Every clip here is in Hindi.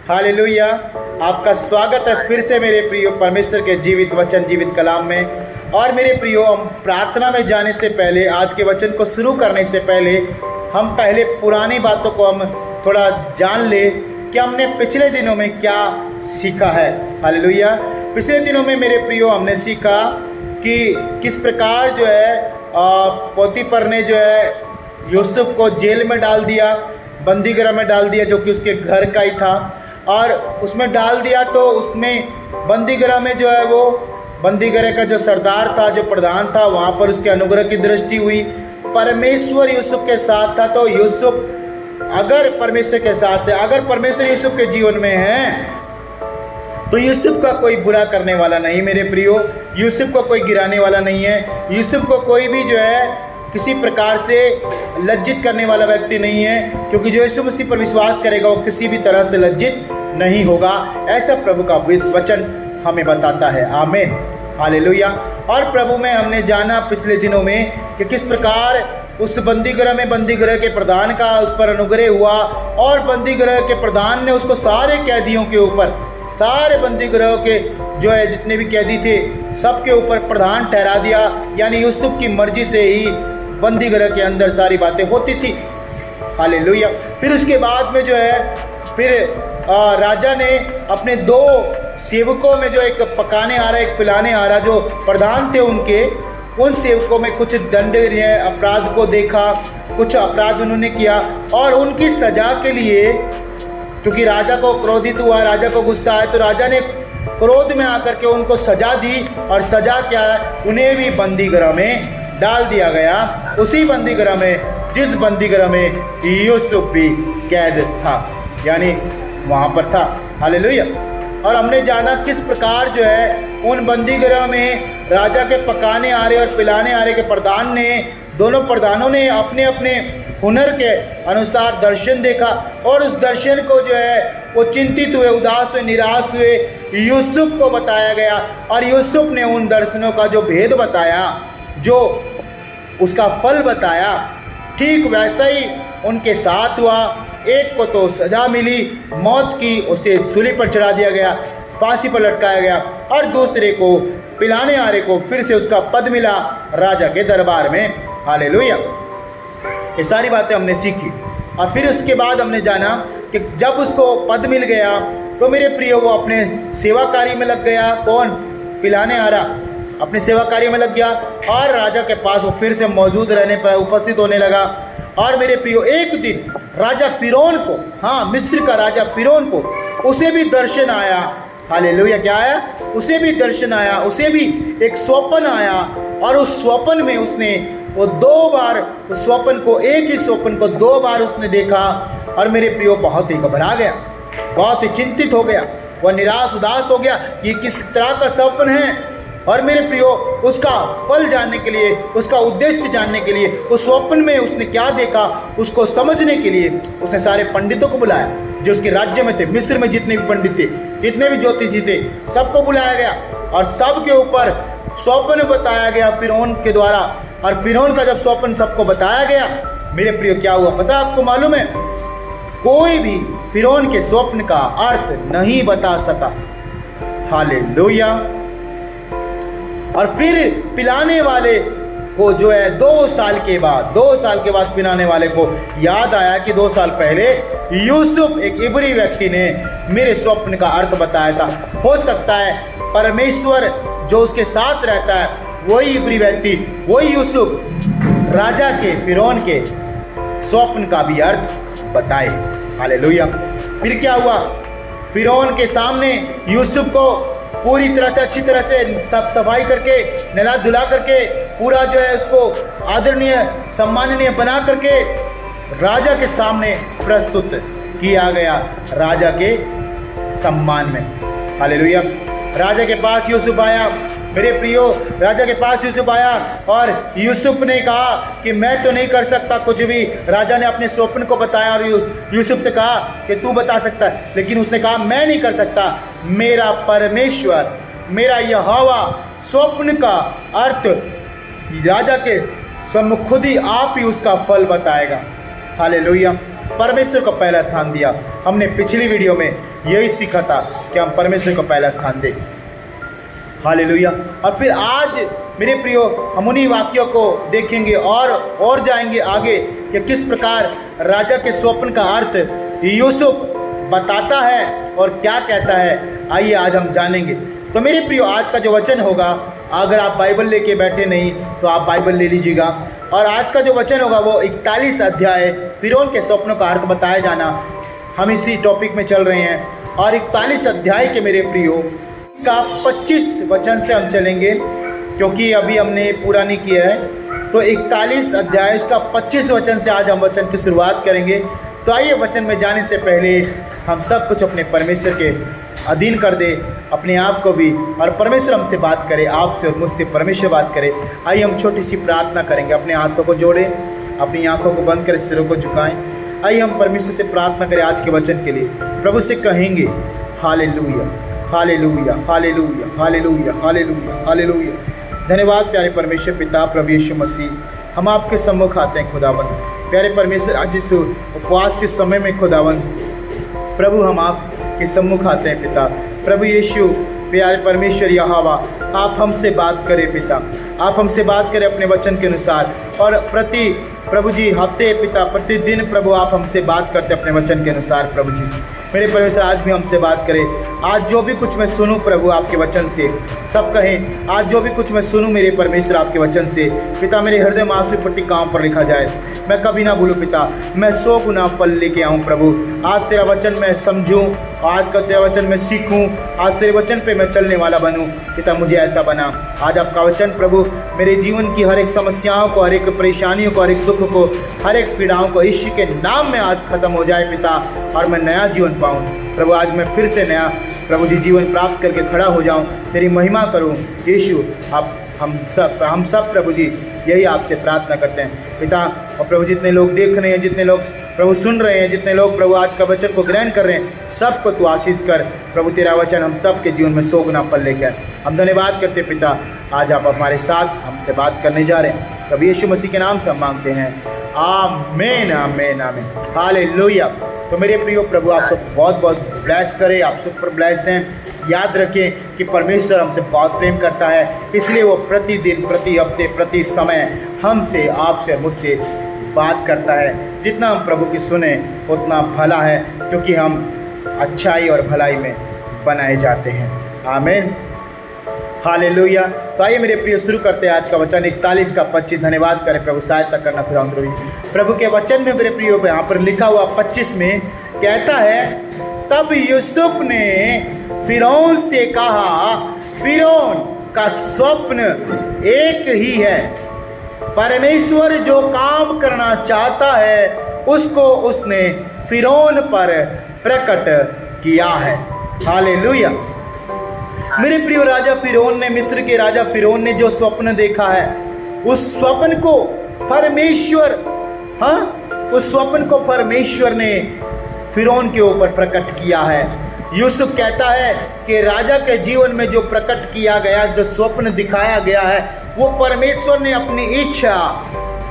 हालेलुया। आपका स्वागत है फिर से मेरे प्रियो परमेश्वर के जीवित वचन जीवित कलाम में। और मेरे प्रियो, हम प्रार्थना में जाने से पहले, आज के वचन को शुरू करने से पहले, हम पहले पुरानी बातों को हम थोड़ा जान ले कि हमने पिछले दिनों में क्या सीखा है। हालेलुया। पिछले दिनों में मेरे प्रियो हमने सीखा कि किस प्रकार जो है पोतीफर ने जो है यूसुफ को जेल में डाल दिया, बंदी गृह में डाल दिया, जो कि उसके घर का ही था। और उसमें डाल दिया तो उसमें बंदी गृह में जो है वो बंदी गृह का जो सरदार था, जो प्रधान था, वहाँ पर उसके अनुग्रह की दृष्टि हुई। परमेश्वर यूसुफ के साथ था। तो यूसुफ अगर परमेश्वर के साथ है, अगर परमेश्वर यूसुफ के जीवन में है, तो यूसुफ का कोई बुरा करने वाला नहीं मेरे प्रियो। यूसुफ को कोई गिराने वाला नहीं है। यूसुफ को कोई भी जो है किसी प्रकार से लज्जित करने वाला व्यक्ति नहीं है, क्योंकि जो यीशु मसीह पर विश्वास करेगा वो किसी भी तरह से लज्जित नहीं होगा। ऐसा प्रभु का वचन हमें बताता है। आमीन, हालेलुया। और प्रभु में हमने जाना पिछले दिनों में कि किस प्रकार उस बंदी गृह में बंदी गृह के प्रधान का उस पर अनुग्रह हुआ, और बंदी गृह के प्रधान ने उसको सारे कैदियों के ऊपर, सारे बंदी गृह के जो है जितने भी कैदी थे सबके ऊपर प्रधान ठहरा दिया। यानी यूसुफ की मर्जी से ही बंदी गृह के अंदर सारी बातें होती थी। हालेलुया। फिर उसके बाद में जो है फिर राजा ने अपने दो सेवकों में, जो एक पकाने आ रहा, एक पिलाने आ रहा, जो प्रधान थे उनके, उन सेवकों में कुछ दंडनीय अपराध को देखा, कुछ अपराध उन्होंने किया, और उनकी सजा के लिए, क्योंकि राजा को क्रोधित हुआ, राजा को गुस्सा आया, तो राजा ने क्रोध में आकर के उनको सजा दी। और सजा क्या है? उन्हें भी बंदी गृह में डाल दिया गया, उसी बंदी गृह में जिस बंदी गृह में यूसुफ भी कैद था, यानी वहाँ पर था। हालेलुया। और हमने जाना किस प्रकार जो है उन बंदी गृह में राजा के पकाने आ रहे और पिलाने आ रहे के प्रधान ने, दोनों प्रधानों ने अपने अपने हुनर के अनुसार दर्शन देखा, और उस दर्शन को जो है वो चिंतित हुए, उदास हुए, निराश हुए। यूसुफ को बताया गया, और यूसुफ ने उन दर्शनों का जो भेद बताया, जो उसका फल बताया, ठीक वैसा ही उनके साथ हुआ। एक को तो सजा मिली, मौत की, उसे सूली पर चढ़ा दिया गया, फांसी पर लटकाया गया, और दूसरे को, पिलाने आ रहे को, फिर से उसका पद मिला राजा के दरबार में। हालेलुया। ये सारी बातें हमने सीखी। और फिर उसके बाद हमने जाना कि जब उसको पद मिल गया तो मेरे प्रियो वो अपने सेवा कार्य में लग गया। कौन? पिलाने आ रहा अपने सेवा कार्य में लग गया, और राजा के पास वो फिर से मौजूद रहने पर उपस्थित होने लगा। और मेरे प्रियो, एक दिन राजा फिरौन को, हाँ, मिस्र का राजा फिरौन को, उसे भी दर्शन आया। हालेलुया। क्या आया? उसे भी दर्शन आया, उसे भी एक स्वप्न आया, और उस स्वप्न में उसने वो दो बार उस स्वप्न को, एक ही स्वप्न को दो बार उसने देखा। और मेरे प्रियो बहुत ही घबरा गया, बहुत ही चिंतित हो गया, वह निराश उदास हो गया, ये किस तरह का स्वप्न है। और मेरे प्रियो, उसका फल जानने के लिए, उसका उद्देश्य जानने के लिए, उस स्वप्न में उसने क्या देखा, उसको समझने के लिए उसने सारे पंडितों को बुलाया जो उसके राज्य में थे। मिस्र में जितने भी पंडित थे, जितने भी ज्योतिषी थे, सबको बुलाया गया, और सबके ऊपर स्वप्न बताया गया फिरौन के द्वारा। और फिरौन का जब स्वप्न सबको बताया गया, मेरे प्रियो, क्या हुआ पता आपको मालूम है? कोई भी फिरौन के स्वप्न का अर्थ नहीं बता सका। हालेलुया। और फिर पिलाने वाले को जो है 2 साल के बाद पिलाने वाले को याद आया कि 2 साल पहले यूसुफ, एक इब्री व्यक्ति ने मेरे स्वप्न का अर्थ बताया था। हो सकता है परमेश्वर जो उसके साथ रहता है, वही इब्री व्यक्ति, वही यूसुफ राजा के, फिरौन के स्वप्न का भी अर्थ बताए। हालेलुया। फिर क्या हुआ? फिरौन के सामने यूसुफ को पूरी तरह से, अच्छी तरह से सब सफाई करके, नहला धुला करके, पूरा जो है उसको आदरणीय, सम्माननीय बना करके राजा के सामने प्रस्तुत किया गया, राजा के सम्मान में। हालेलुया। राजा के पास यूसुफ आया मेरे प्रियो, राजा के पास यूसुफ आया, और यूसुफ ने कहा कि मैं तो नहीं कर सकता कुछ भी। राजा ने अपने स्वप्न को बताया, और यूसुफ से कहा कि तू बता सकता है, लेकिन उसने कहा मैं नहीं कर सकता, मेरा परमेश्वर, मेरा यहोवा स्वप्न का अर्थ राजा के सम्मुख खुद ही, आप ही उसका फल बताएगा। हालेलुया। परमेश्वर को पहला स्थान दिया। हमने पिछली वीडियो में यही सीखा था कि हम परमेश्वर को पहला स्थान दें। हालेलुया। और फिर आज मेरे प्रियो हम उन्हीं वाक्यों को देखेंगे और जाएंगे आगे कि किस प्रकार राजा के स्वप्न का अर्थ यूसुफ बताता है और क्या कहता है। आइए आज हम जानेंगे। तो मेरे प्रियो आज का जो वचन होगा, अगर आप बाइबल लेके बैठे नहीं तो आप बाइबल ले लीजिएगा। और आज का जो वचन होगा वो 41 अध्याय फिरौन के स्वप्नों का अर्थ बताया जाना, हम इसी टॉपिक में चल रहे हैं। और 41 अध्याय के मेरे प्रियो का 25 वचन से हम चलेंगे, क्योंकि अभी हमने पूरा नहीं किया है। तो 41 अध्याय उसका 25 वचन से आज हम वचन की शुरुआत करेंगे। तो आइए वचन में जाने से पहले हम सब कुछ अपने परमेश्वर के अधीन कर दे, अपने आप को भी, और परमेश्वर हमसे बात करे, आपसे और मुझसे परमेश्वर बात करे। आइए हम छोटी सी प्रार्थना करेंगे। अपने हाथों को जोड़ें, अपनी आंखों को बंद करें, सिरों को झुकाएं। आइए हम परमेश्वर से प्रार्थना करें आज के वचन के लिए। प्रभु से कहेंगे hallelujah, hallelujah, hallelujah, hallelujah, hallelujah, hallelujah. धन्यवाद प्यारे परमेश्वर पिता प्रभु यीशु मसीह, हम आपके सम्मुख आते हैं खुदावंद। प्यारे परमेश्वर आज इस उपवास के समय में खुदावंद प्रभु हम आपके सम्मुख आते हैं पिता। प्रभु यीशु प्यारे परमेश्वर यहोवा, आप हमसे बात करें पिता, आप हमसे बात करें अपने वचन के अनुसार। और प्रति प्रभु जी हफ्ते पिता प्रतिदिन प्रभु आप हमसे बात करते अपने वचन के अनुसार। प्रभु जी मेरे परमेश्वर आज भी हमसे बात करें। आज जो भी कुछ मैं सुनूं प्रभु आपके वचन से, सब कहें आज जो भी कुछ मैं सुनूं मेरे परमेश्वर आपके वचन से पिता, मेरे हृदय में आंसू पट्टी काम पर लिखा जाए। मैं कभी ना भूलूं पिता, मैं 100 गुना फल लेके आऊँ प्रभु। आज तेरा वचन मैं समझूँ, आज का तेरा वचन मैं सीखूँ, आज तेरे वचन पे मैं चलने वाला बनूँ पिता, मुझे ऐसा बना। आज आपका वचन प्रभु मेरे जीवन की हर एक समस्याओं को, हर एक परेशानियों को, हर एक दुख को, हर एक पीड़ाओं को यीशु के नाम में आज खत्म हो जाए पिता, और मैं नया जीवन पाऊँ प्रभु। आज मैं फिर से नया प्रभु जी जीवन प्राप्त करके खड़ा हो जाऊँ, तेरी महिमा करूँ यीशु। आप हम सब प्रभु जी यही आपसे प्रार्थना करते हैं पिता। और प्रभु जितने लोग देख रहे हैं, जितने लोग प्रभु सुन रहे हैं, जितने लोग प्रभु आज का वचन को ग्रहण कर रहे हैं, सबको तू आशीष कर प्रभु। तेरा वचन हम सब के जीवन में 100 गुना फल लेकर हम धन्यवाद करते पिता। आज आप हमारे साथ हमसे बात करने जा रहे हैं प्रभु यीशु मसीह के नाम से हम मांगते हैं, आमीन, आमीन, आमीन, हालेलुया। तो मेरे प्रियो प्रभु आप सब बहुत बहुत ब्लेस करे, आप सब पर ब्लेस हैं। याद रखें कि परमेश्वर हमसे बहुत प्रेम करता है, इसलिए वो प्रतिदिन, प्रति हफ्ते, प्रति समय हमसे, आपसे, मुझसे बात करता है। जितना हम प्रभु की सुने उतना भला है, क्योंकि हम अच्छाई और भलाई में बनाए जाते हैं। आमीन, हालेलुया। तो आइए मेरे प्रिय शुरू करते हैं आज का वचन 41 का 25। धन्यवाद करें प्रभु, सहायता करना खुदा प्रभु के वचन में मेरे प्रियो यहाँ पर लिखा हुआ 25 में कहता है, तब यूसुफ ने फिरौन से कहा, फिरौन का स्वप्न एक ही है, परमेश्वर जो काम करना चाहता है उसको उसने फिरौन पर प्रकट किया है। हालेलुया। मेरे प्रिय राजा फिरौन ने, मिस्र के राजा फिरौन ने जो स्वप्न देखा है, उस स्वप्न को परमेश्वर, उस स्वप्न को परमेश्वर ने फिरौन के ऊपर प्रकट किया है। यूसुफ कहता है कि राजा के जीवन में जो प्रकट किया गया, जो स्वप्न दिखाया गया है, वो परमेश्वर ने अपनी इच्छा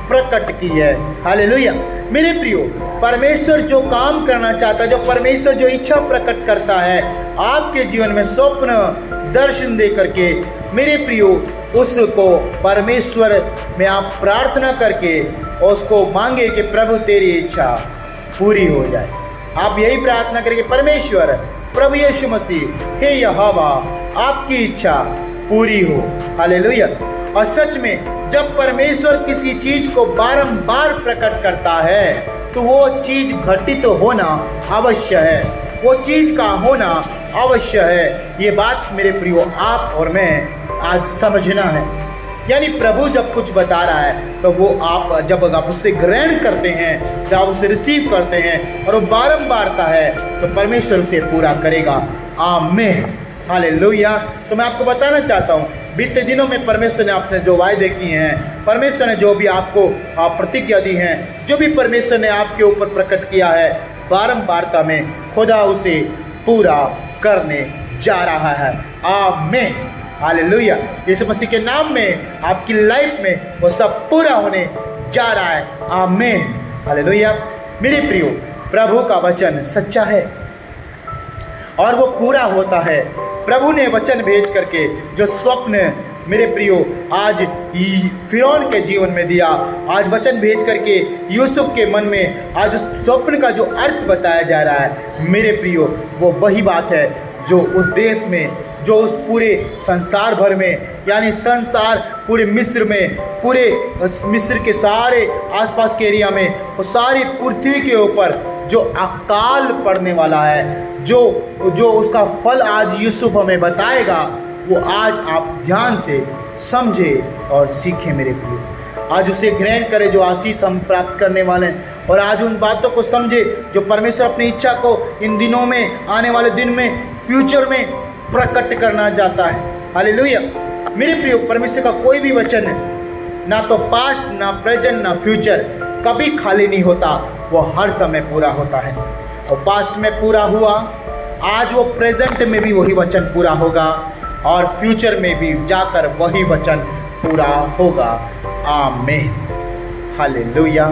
प्रकट की है। हालेलुया। मेरे प्रियो, परमेश्वर जो काम करना चाहता है, जो परमेश्वर जो इच्छा प्रकट करता है आपके जीवन में, स्वप्न दर्शन दे करके, मेरे प्रियो उसको परमेश्वर में आप प्रार्थना करके उसको मांगे कि प्रभु तेरी इच्छा पूरी हो जाए। आप यही प्रार्थना करेंगे, परमेश्वर प्रभु यीशु मसीह, हे यहोवा आपकी इच्छा पूरी हो। हालेलुया। और सच में जब परमेश्वर किसी चीज को बारंबार प्रकट करता है तो वो चीज घटित होना अवश्य है, वो चीज का होना अवश्य है। ये बात मेरे प्रियो आप और मैं आज समझना है। यानी प्रभु जब कुछ बता रहा है तो वो आप जब आप उससे ग्रहण करते हैं, जब आप उसे रिसीव करते हैं और वो बारंबारता है तो परमेश्वर उसे पूरा करेगा। आमीन, हालेलुया। तो मैं आपको बताना चाहता हूँ, बीते दिनों में परमेश्वर ने आपने जो वायदे किए हैं, परमेश्वर ने जो भी आपको प्रतिज्ञा दी है, जो भी परमेश्वर ने आपके ऊपर प्रकट किया है, बारंबारता में खुदा उसे पूरा करने जा रहा है। आमीन, हालेलुया। यीशु मसीह के नाम में आपकी लाइफ में वो सब पूरा होने जा रहा है। आमीन, हालेलुया। मेरे प्रियो, प्रभु का वचन सच्चा है और वो पूरा होता है। प्रभु ने वचन भेज करके जो स्वप्न मेरे प्रियो आज फिरौन के जीवन में दिया, आज वचन भेज करके यूसुफ के मन में आज उस स्वप्न का जो अर्थ बताया जा रहा है, मेरे प्रियो, वो वही बात है जो उस देश में, जो उस पूरे संसार भर में, यानी संसार पूरे मिस्र में, पूरे मिस्र के सारे आसपास के एरिया में, वो सारी पृथ्वी के ऊपर जो अकाल पड़ने वाला है, जो उसका फल आज यूसुफ हमें बताएगा, वो आज आप ध्यान से समझे और सीखें मेरे प्रियो। आज उसे ग्रहण करें जो आशीष हम प्राप्त करने वाले हैं, और आज उन बातों को समझे जो परमेश्वर अपनी इच्छा को इन दिनों में, आने वाले दिन में, फ्यूचर में प्रकट करना चाहता है। हालेलुया। मेरे प्रियो, परमेश्वर का कोई भी वचन ना तो पास्ट, ना प्रेजेंट, ना फ्यूचर कभी खाली नहीं होता, वो हर समय पूरा होता है। और पास्ट में पूरा हुआ, आज वो प्रेजेंट में भी वही वचन पूरा होगा और फ्यूचर में भी जाकर वही वचन पूरा होगा। आमीन। हालेलुया।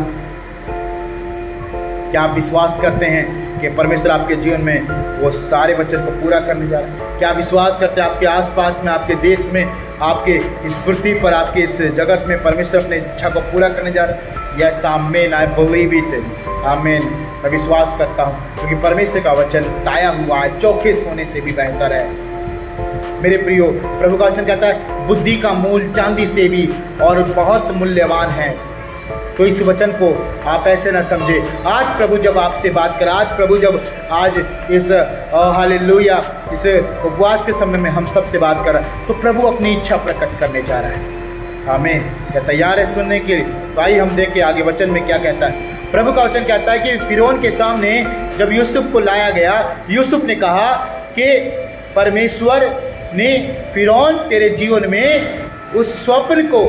क्या आप विश्वास करते हैं कि परमेश्वर आपके जीवन में वो सारे वचन को पूरा करने जा रहा है? क्या विश्वास करते हैं आपके आसपास में, आपके देश में, आपके इस पृथ्वी पर, आपके इस जगत में परमेश्वर अपनी इच्छा को पूरा करने जा रहा है? यस, आमीन। I believe it. आमीन। मैं विश्वास करता हूँ, क्योंकि परमेश्वर का वचन ताया हुआ है, चोखे सोने से भी बेहतर है। मेरे प्रियो, प्रभु का वचन कहता है बुद्धि का मूल चांदी से भी और बहुत मूल्यवान है। तो इस वचन को आप ऐसे ना समझे। आज प्रभु जब आपसे बात कर, आज प्रभु जब आज इस हालेलुया इस उपवास के समय में हम सबसे बात कर रहा है, तो प्रभु अपनी इच्छा प्रकट करने जा रहा है। आमीन। क्या तैयार है सुनने के लिए? तो आइए हम देखें आगे वचन में क्या कहता है। प्रभु का वचन कहता है कि फिरौन के सामने जब यूसुफ को लाया गया, यूसुफ ने कहा कि परमेश्वर ने फिरौन तेरे जीवन में उस स्वप्न को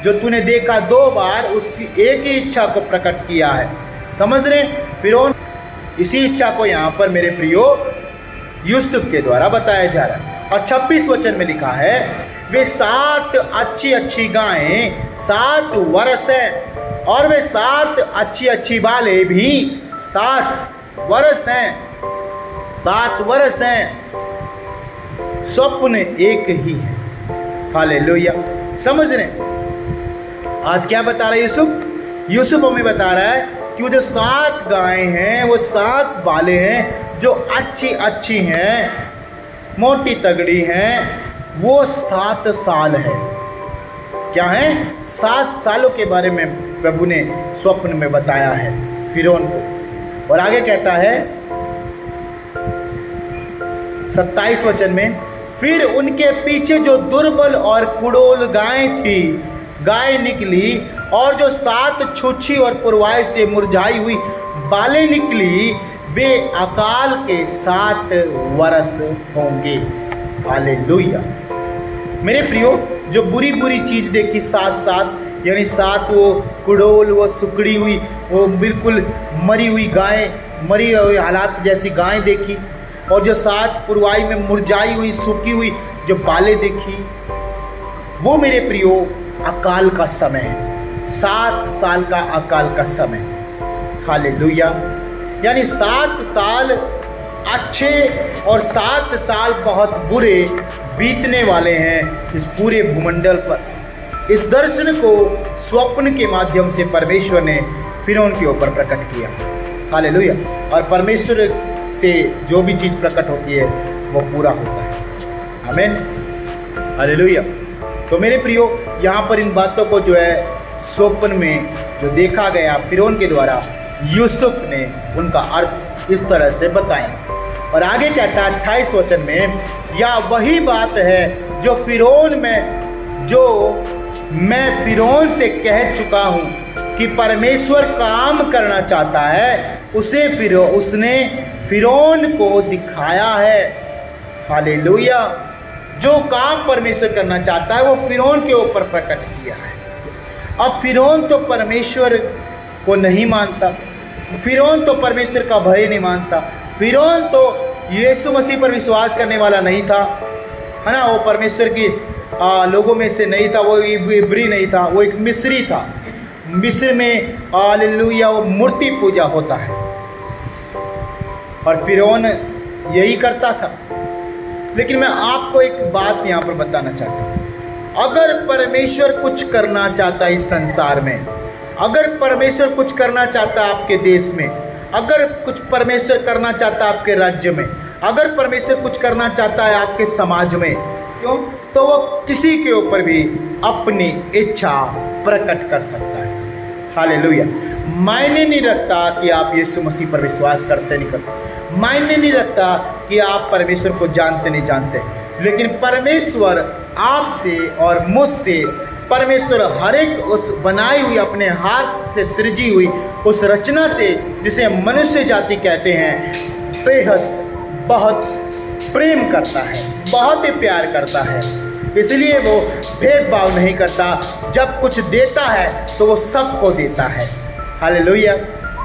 जो तूने देखा 2 बार, उसकी एक ही इच्छा को प्रकट किया है। समझ रहे? फिरौन इसी इच्छा को यहाँ पर मेरे प्रियो यूसुफ के द्वारा बताया जा रहा है। और 26 वचन में लिखा है, वे 7 अच्छी अच्छी गायें 7 वर्ष हैं, और वे 7 अच्छी अच्छी बालें भी 7 वर्ष हैं। 7 वर्ष हैं। स्वप्न एक ही है। हालेलुया। समझ रहे? आज क्या बता रहा है यूसुफ? यूसुफ हमें बता रहा है कि वो जो 7 गायें हैं, वो 7 बालें हैं जो अच्छी अच्छी हैं, मोटी तगड़ी हैं, वो 7 साल है। क्या है? 7 सालों के बारे में प्रभु ने स्वप्न में बताया है फिरौन को। और आगे कहता है 27 वचन में, फिर उनके पीछे जो दुर्बल और कुड़ोल गाय निकली, और जो 7 छुच्छी और पुरवाई से मुरझाई हुई बालें निकली, वे अकाल के 7 वर्ष होंगे। हालेलुया। मेरे प्रियो, जो बुरी बुरी चीज देखी 7 यानी 7 वो कुड़ोल, वो सुकड़ी हुई, वो बिल्कुल मरी हुई गाय, मरी हुई हालात जैसी गाय देखी, और जो 7 पुरवाई में मुरझाई हुई, सूखी हुई जो बालें देखी, वो मेरे प्रियो अकाल का समय है। 7 साल का अकाल का समय। हालेलुया। यानी 7 साल अच्छे और 7 साल बहुत बुरे बीतने वाले हैं इस पूरे भूमंडल पर। इस दर्शन को स्वप्न के माध्यम से परमेश्वर ने फिरौन के ऊपर प्रकट किया। हालेलुया। और परमेश्वर से जो भी चीज़ प्रकट होती है वो पूरा होता है। आमीन। हालेलुया। तो मेरे प्रियो, यहाँ पर इन बातों को जो है स्वप्न में जो देखा गया फिरौन के द्वारा, यूसुफ ने उनका अर्थ इस तरह से बताया। और आगे कहता है 28 वचन में, या वही बात है जो मैं फिरौन से कह चुका हूँ कि परमेश्वर काम करना चाहता है, उसने फिरौन को दिखाया है। हालेलुया। जो काम परमेश्वर करना चाहता है वो फिरौन के ऊपर प्रकट किया है। अब फिरौन तो परमेश्वर को नहीं मानता, फिरौन तो परमेश्वर का भय नहीं मानता, फिरौन तो यीशु मसीह पर विश्वास करने वाला नहीं था, है ना। वो परमेश्वर की लोगों में से नहीं था, वो इब्री नहीं था, वो एक मिस्री था। मिस्र में हालेलुया वो मूर्ति पूजा होता है और फिरौन यही करता था। लेकिन मैं आपको एक बात यहाँ पर बताना चाहता हूँ, अगर परमेश्वर कुछ करना चाहता है इस संसार में, अगर परमेश्वर कुछ करना चाहता है आपके देश में, अगर कुछ परमेश्वर करना चाहता है आपके राज्य में, अगर परमेश्वर कुछ करना चाहता है आपके समाज में, क्यों, तो वो किसी के ऊपर भी अपनी इच्छा प्रकट कर सकता है। हालेलुया। मायने नहीं रखता कि आप यीशु मसीह पर विश्वास करते नहीं करते, मायने नहीं रखता कि आप परमेश्वर को जानते नहीं जानते, लेकिन परमेश्वर आपसे और मुझसे, परमेश्वर हर एक उस बनाई हुई अपने हाथ से सृजी हुई उस रचना से जिसे मनुष्य जाति कहते हैं, बेहद बहुत प्रेम करता है, बहुत ही प्यार करता है। इसलिए वो भेदभाव नहीं करता, जब कुछ देता है तो वो सबको देता है। हालेलुया।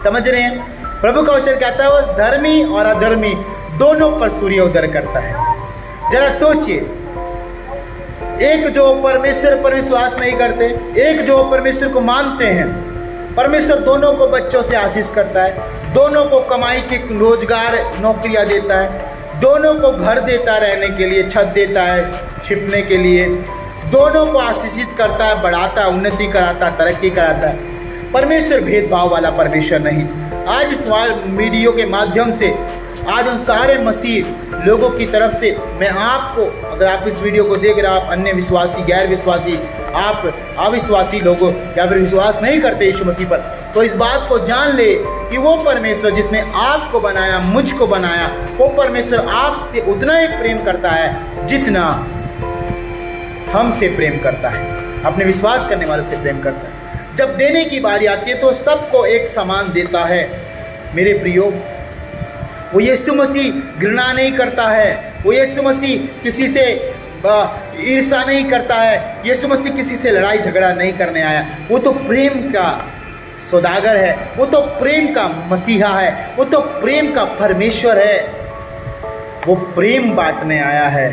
समझ रहे हैं? प्रभु का वचन कहता है वो धर्मी और अधर्मी दोनों पर सूर्योदय करता है। जरा सोचिए, एक जो परमेश्वर पर विश्वास नहीं करते, एक जो परमेश्वर को मानते हैं, परमेश्वर दोनों को बच्चों से आशीष करता है, दोनों को कमाई के रोजगार नौकरियां देता है, दोनों को घर देता रहने के लिए, छत देता है छिपने के लिए, दोनों को आशीषित करता है, बढ़ाता है, उन्नति कराता है, तरक्की कराता है। परमेश्वर भेदभाव वाला परमेश्वर नहीं। आज इस वीडियो के माध्यम से आज उन सारे मसीह लोगों की तरफ से मैं आपको, अगर आप इस वीडियो को देख रहे हैं, आप अन्य विश्वासी, गैर विश्वासी, आप अविश्वासी लोगों या फिर विश्वास नहीं करते यीशु मसीह पर, तो इस बात को जान ले कि वो परमेश्वर जिसने आपको बनाया, मुझको बनाया, वो परमेश्वर आपसे उतना ही प्रेम करता है जितना हमसे प्रेम करता है, अपने विश्वास करने वालों से प्रेम करता है। जब देने की बारी आती है तो सबको एक समान देता है। मेरे प्रियो, वो यीशु मसीह घृणा नहीं करता है, वो यीशु मसीह किसी से ईर्ष्या नहीं करता है, यीशु मसीह किसी से लड़ाई झगड़ा नहीं करने आया। वो तो प्रेम का सौदागर है, वो तो प्रेम का मसीहा है, वो तो प्रेम का परमेश्वर है। वो प्रेम बांटने आया है,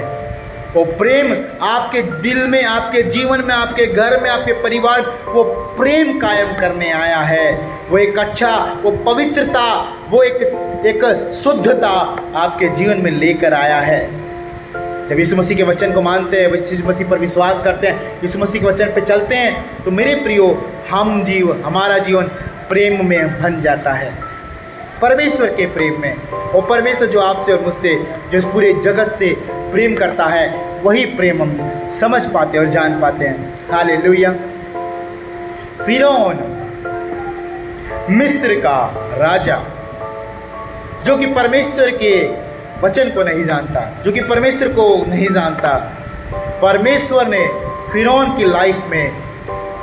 वो प्रेम आपके दिल में, आपके जीवन में, आपके घर में, आपके परिवार, वो प्रेम कायम करने आया है। वो एक अच्छा, वो पवित्रता, वो एक शुद्धता आपके जीवन में लेकर आया है। जब यीशु मसीह के वचन को मानते हैं, यीशु मसीह पर विश्वास करते हैं, यीशु मसीह के वचन पे चलते हैं, तो मेरे प्रियो हमारा जीवन प्रेम में बन जाता है, परमेश्वर के प्रेम में। वो परमेश्वर जो आपसे और मुझसे, जो इस पूरे जगत से प्रेम करता है, वही प्रेम हम समझ पाते और जान पाते हैं। हालेलुया। फिरौन मिस्र का राजा, जो कि परमेश्वर के वचन को नहीं जानता, जो कि परमेश्वर को नहीं जानता, परमेश्वर ने फिरौन की लाइफ में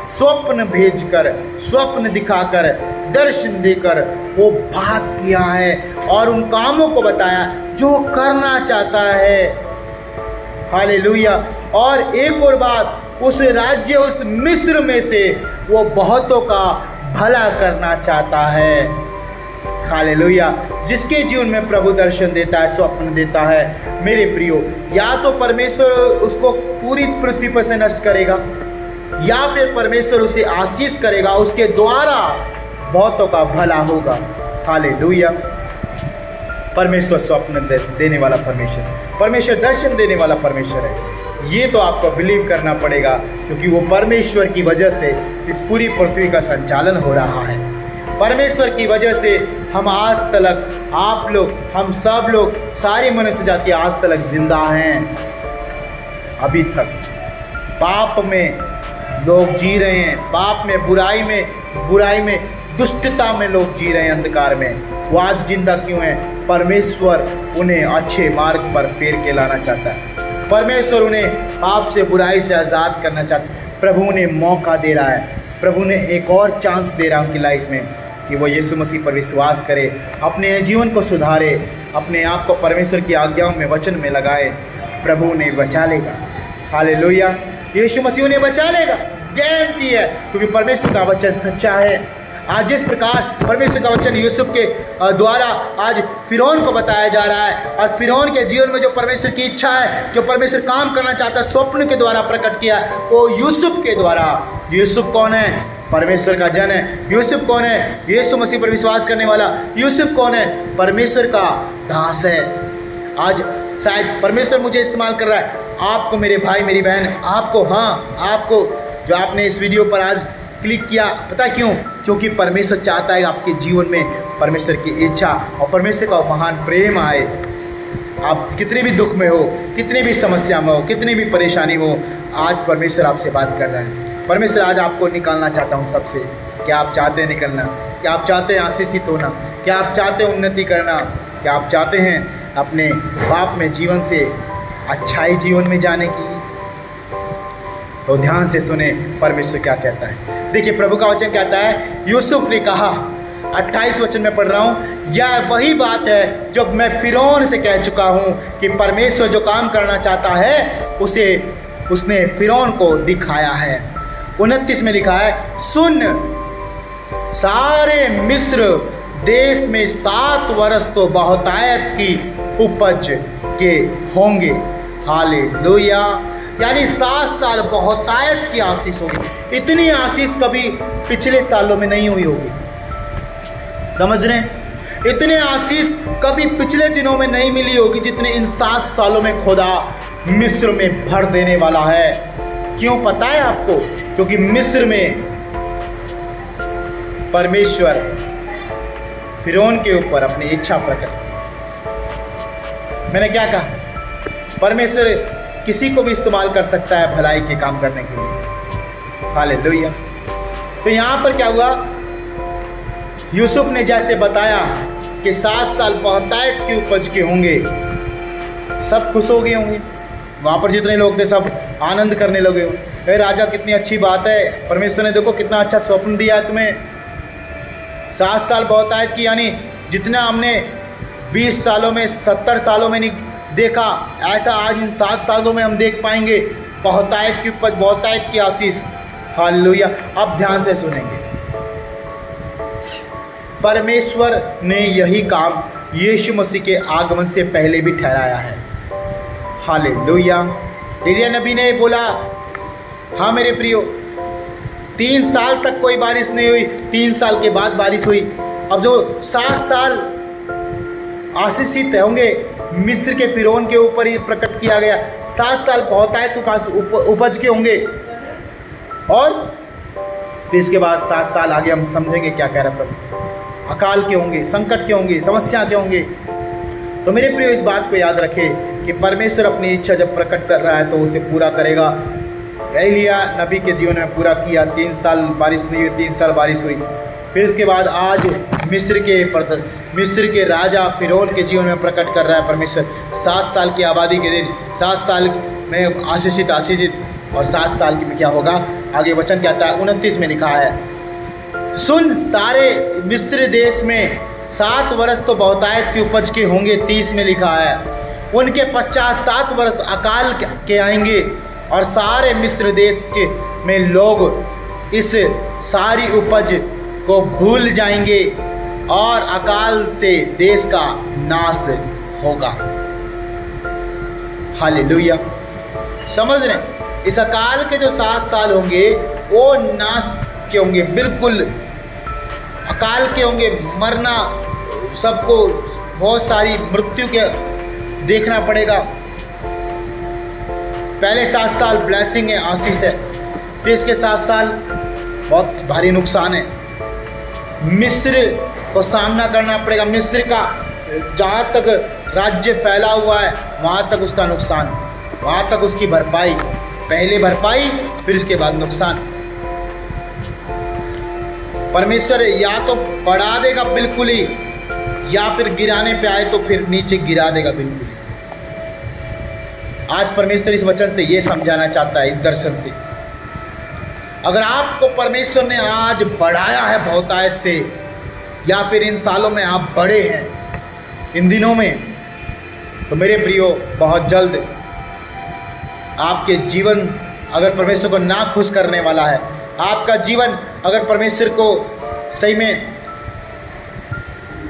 स्वप्न भेजकर, स्वप्न दिखाकर, दर्शन देकर वो बात किया है और उन कामों को बताया जो करना चाहता है। हालेलुया। और एक और बात, उस राज्य, उस मिस्र में से वो बहुतों का भला करना चाहता है। हालेलुया। जिसके जीवन में प्रभु दर्शन देता है, स्वप्न देता है, मेरे प्रियो, या तो परमेश्वर उसको पूरी पृथ्वी पर से नष्ट करेगा, या फिर परमेश्वर उसे आशीष करेगा, उसके द्वारा बहुतों का भला होगा। हालेलुया। परमेश्वर स्वप्न देने वाला परमेश्वर, परमेश्वर दर्शन देने वाला परमेश्वर है। ये तो आपको बिलीव करना पड़ेगा, क्योंकि वो परमेश्वर की वजह से इस पूरी पृथ्वी का संचालन हो रहा है। परमेश्वर की वजह से हम आज तक, आप लोग, हम सब लोग, सारी मनुष्य जाति आज तक जिंदा हैं। अभी तक पाप में लोग जी रहे हैं, पाप में, बुराई में, दुष्टता में लोग जी रहे हैं, अंधकार में। वो आज जिंदा क्यों हैं? परमेश्वर उन्हें अच्छे मार्ग पर फेर के लाना चाहता है। परमेश्वर उन्हें पाप से, बुराई से आज़ाद करना चाहता है। प्रभु उन्हें मौका दे रहा है, प्रभु ने एक और चांस दे रहा है उनकी लाइफ में कि वो यीशु मसीह पर विश्वास करे, अपने जीवन को सुधारे, अपने आप को परमेश्वर की आज्ञाओं में, वचन में लगाए। प्रभु उन्हें बचा लेगा। हालेलुया। यीशु मसीह उन्हें बचा लेगा, गारंटी है, क्योंकि परमेश्वर का वचन सच्चा है। आज जिस प्रकार परमेश्वर का वचन यूसुफ के द्वारा आज फिरौन को बताया जा रहा है, और फिरौन के जीवन में जो परमेश्वर की इच्छा है, जो परमेश्वर काम करना चाहता है, स्वप्न के द्वारा प्रकट किया, वो यूसुफ के द्वारा। यूसुफ कौन है? परमेश्वर का जन है। यूसुफ कौन है? यीशु मसीह पर विश्वास करने वाला। यूसुफ कौन है? परमेश्वर का दास है। आज शायद परमेश्वर मुझे इस्तेमाल कर रहा है, आपको मेरे भाई मेरी बहन, आपको, हाँ आपको, जो आपने इस वीडियो पर आज क्लिक किया, पता क्यों? क्योंकि परमेश्वर चाहता है आपके जीवन में परमेश्वर की इच्छा और परमेश्वर का महान प्रेम आए। आप कितने भी दुख में हो, कितनी भी समस्या में हो, कितनी भी परेशानी हो, आज परमेश्वर आपसे बात कर रहा है। परमेश्वर आज आपको निकालना चाहता हूँ सबसे। क्या आप चाहते हैं निकलना? क्या आप चाहते हैं आशीषित होना? क्या आप चाहते हैं उन्नति करना? क्या आप चाहते हैं अपने पाप में जीवन से अच्छाई जीवन में जाने के लिए? तो ध्यान से सुने परमेश्वर क्या कहता है। देखिए प्रभु का वचन कहता है, यूसुफ ने कहा, 28 वचन में पढ़ रहा हूँ, यह वही बात है जो मैं फिरौन से कह चुका हूँ कि परमेश्वर जो काम करना चाहता है उसे उसने फिरौन को दिखाया है। 29 में लिखा है, सुन, सारे मिस्र देश में 7 वर्ष तो बहुतायत की उपज के होंगे। हालेलुया। यानी 7 साल बहुतायत की आशीष होगी। इतनी आशीष कभी पिछले सालों में नहीं हुई होगी, समझ रहे हैं? इतने आशीष कभी पिछले दिनों में नहीं मिली होगी जितने इन 7 सालों में खुदा मिस्र में भर देने वाला है। क्यों पता है आपको? क्योंकि मिस्र में परमेश्वर फिरौन के ऊपर अपनी इच्छा प्रकट। मैंने क्या कहा? परमेश्वर किसी को भी इस्तेमाल कर सकता है भलाई के काम करने के लिए। हालेलुया। तो यहाँ पर क्या हुआ? यूसुफ ने जैसे बताया कि 7 साल बहुतायत की उपज के होंगे, सब खुश हो गए होंगे। वहाँ पर जितने लोग थे सब आनंद करने लगे हो। अरे राजा, कितनी अच्छी बात है, परमेश्वर ने देखो कितना अच्छा स्वप्न दिया है तुम्हें। 7 साल बहुतायत की, यानी जितना हमने 20 सालों में 70 सालों में नहीं देखा, ऐसा आज इन 7 सालों में हम देख पाएंगे। बहुतायत की उपज, बहुतायत की आशीष। हालेलुया। अब ध्यान से सुनेंगे। परमेश्वर ने यही काम यीशु मसीह के आगमन से पहले भी ठहराया है। हालेलुया। एलिय्याह नबी ने बोला, हाँ मेरे प्रियो, 3 साल तक कोई बारिश नहीं हुई, 3 साल के बाद बारिश हुई। अब जो 7 साल आशीषित होंगे, मिस्र के फिरौन के ऊपर ही प्रकट किया गया। 7 साल बहुतायत उपज के होंगे और फिर इसके बाद 7 साल आगे हम समझेंगे क्या कह रहा है प्रभु। अकाल के होंगे, संकट के होंगे, समस्या के होंगे। तो मेरे प्रियो, इस बात को याद रखें कि परमेश्वर अपनी इच्छा जब प्रकट कर रहा है तो उसे पूरा करेगा। एलिय्याह नबी के जीवन में पूरा किया। 3 साल बारिश नहीं हुई, 3 साल बारिश हुई। फिर उसके बाद आज मिस्र के राजा फिरौन के जीवन में प्रकट कर रहा है परमेश्वर। 7 साल की आबादी के दिन, 7 साल में आशीषित और 7 साल में क्या होगा? आगे वचन कहता है, 29 में लिखा है, सुन, सारे मिस्र देश में 7 वर्ष तो बहुतायत की उपज के होंगे। 30 में लिखा है, उनके पश्चात 7 वर्ष अकाल के आएंगे और सारे मिस्र देश के में लोग इस सारी उपज को भूल जाएंगे और अकाल से देश का नाश होगा। हालेलुया। समझ रहे हैं? इस अकाल के जो 7 साल होंगे वो नाश के होंगे, बिल्कुल अकाल के होंगे। मरना, सबको बहुत सारी मृत्यु के देखना पड़ेगा। पहले 7 साल ब्लेसिंग है, आशीष है। फिर इसके 7 साल बहुत भारी नुकसान है। मिस्र को सामना करना पड़ेगा। मिस्र का जहाँ तक राज्य फैला हुआ है वहाँ तक उसका नुकसान, वहाँ तक उसकी भरपाई। पहले भरपाई, फिर उसके बाद नुकसान। परमेश्वर या तो बढ़ा देगा बिल्कुल ही, या फिर गिराने पे आए तो फिर नीचे गिरा देगा बिल्कुल। आज परमेश्वर इस वचन से ये समझाना चाहता है, इस दर्शन से। अगर आपको परमेश्वर ने आज बढ़ाया है बहुतायत से, या फिर इन सालों में आप बड़े हैं, इन दिनों में, तो मेरे प्रियो, बहुत जल्द आपके जीवन अगर परमेश्वर को ना खुश करने वाला है, आपका जीवन अगर परमेश्वर को सही में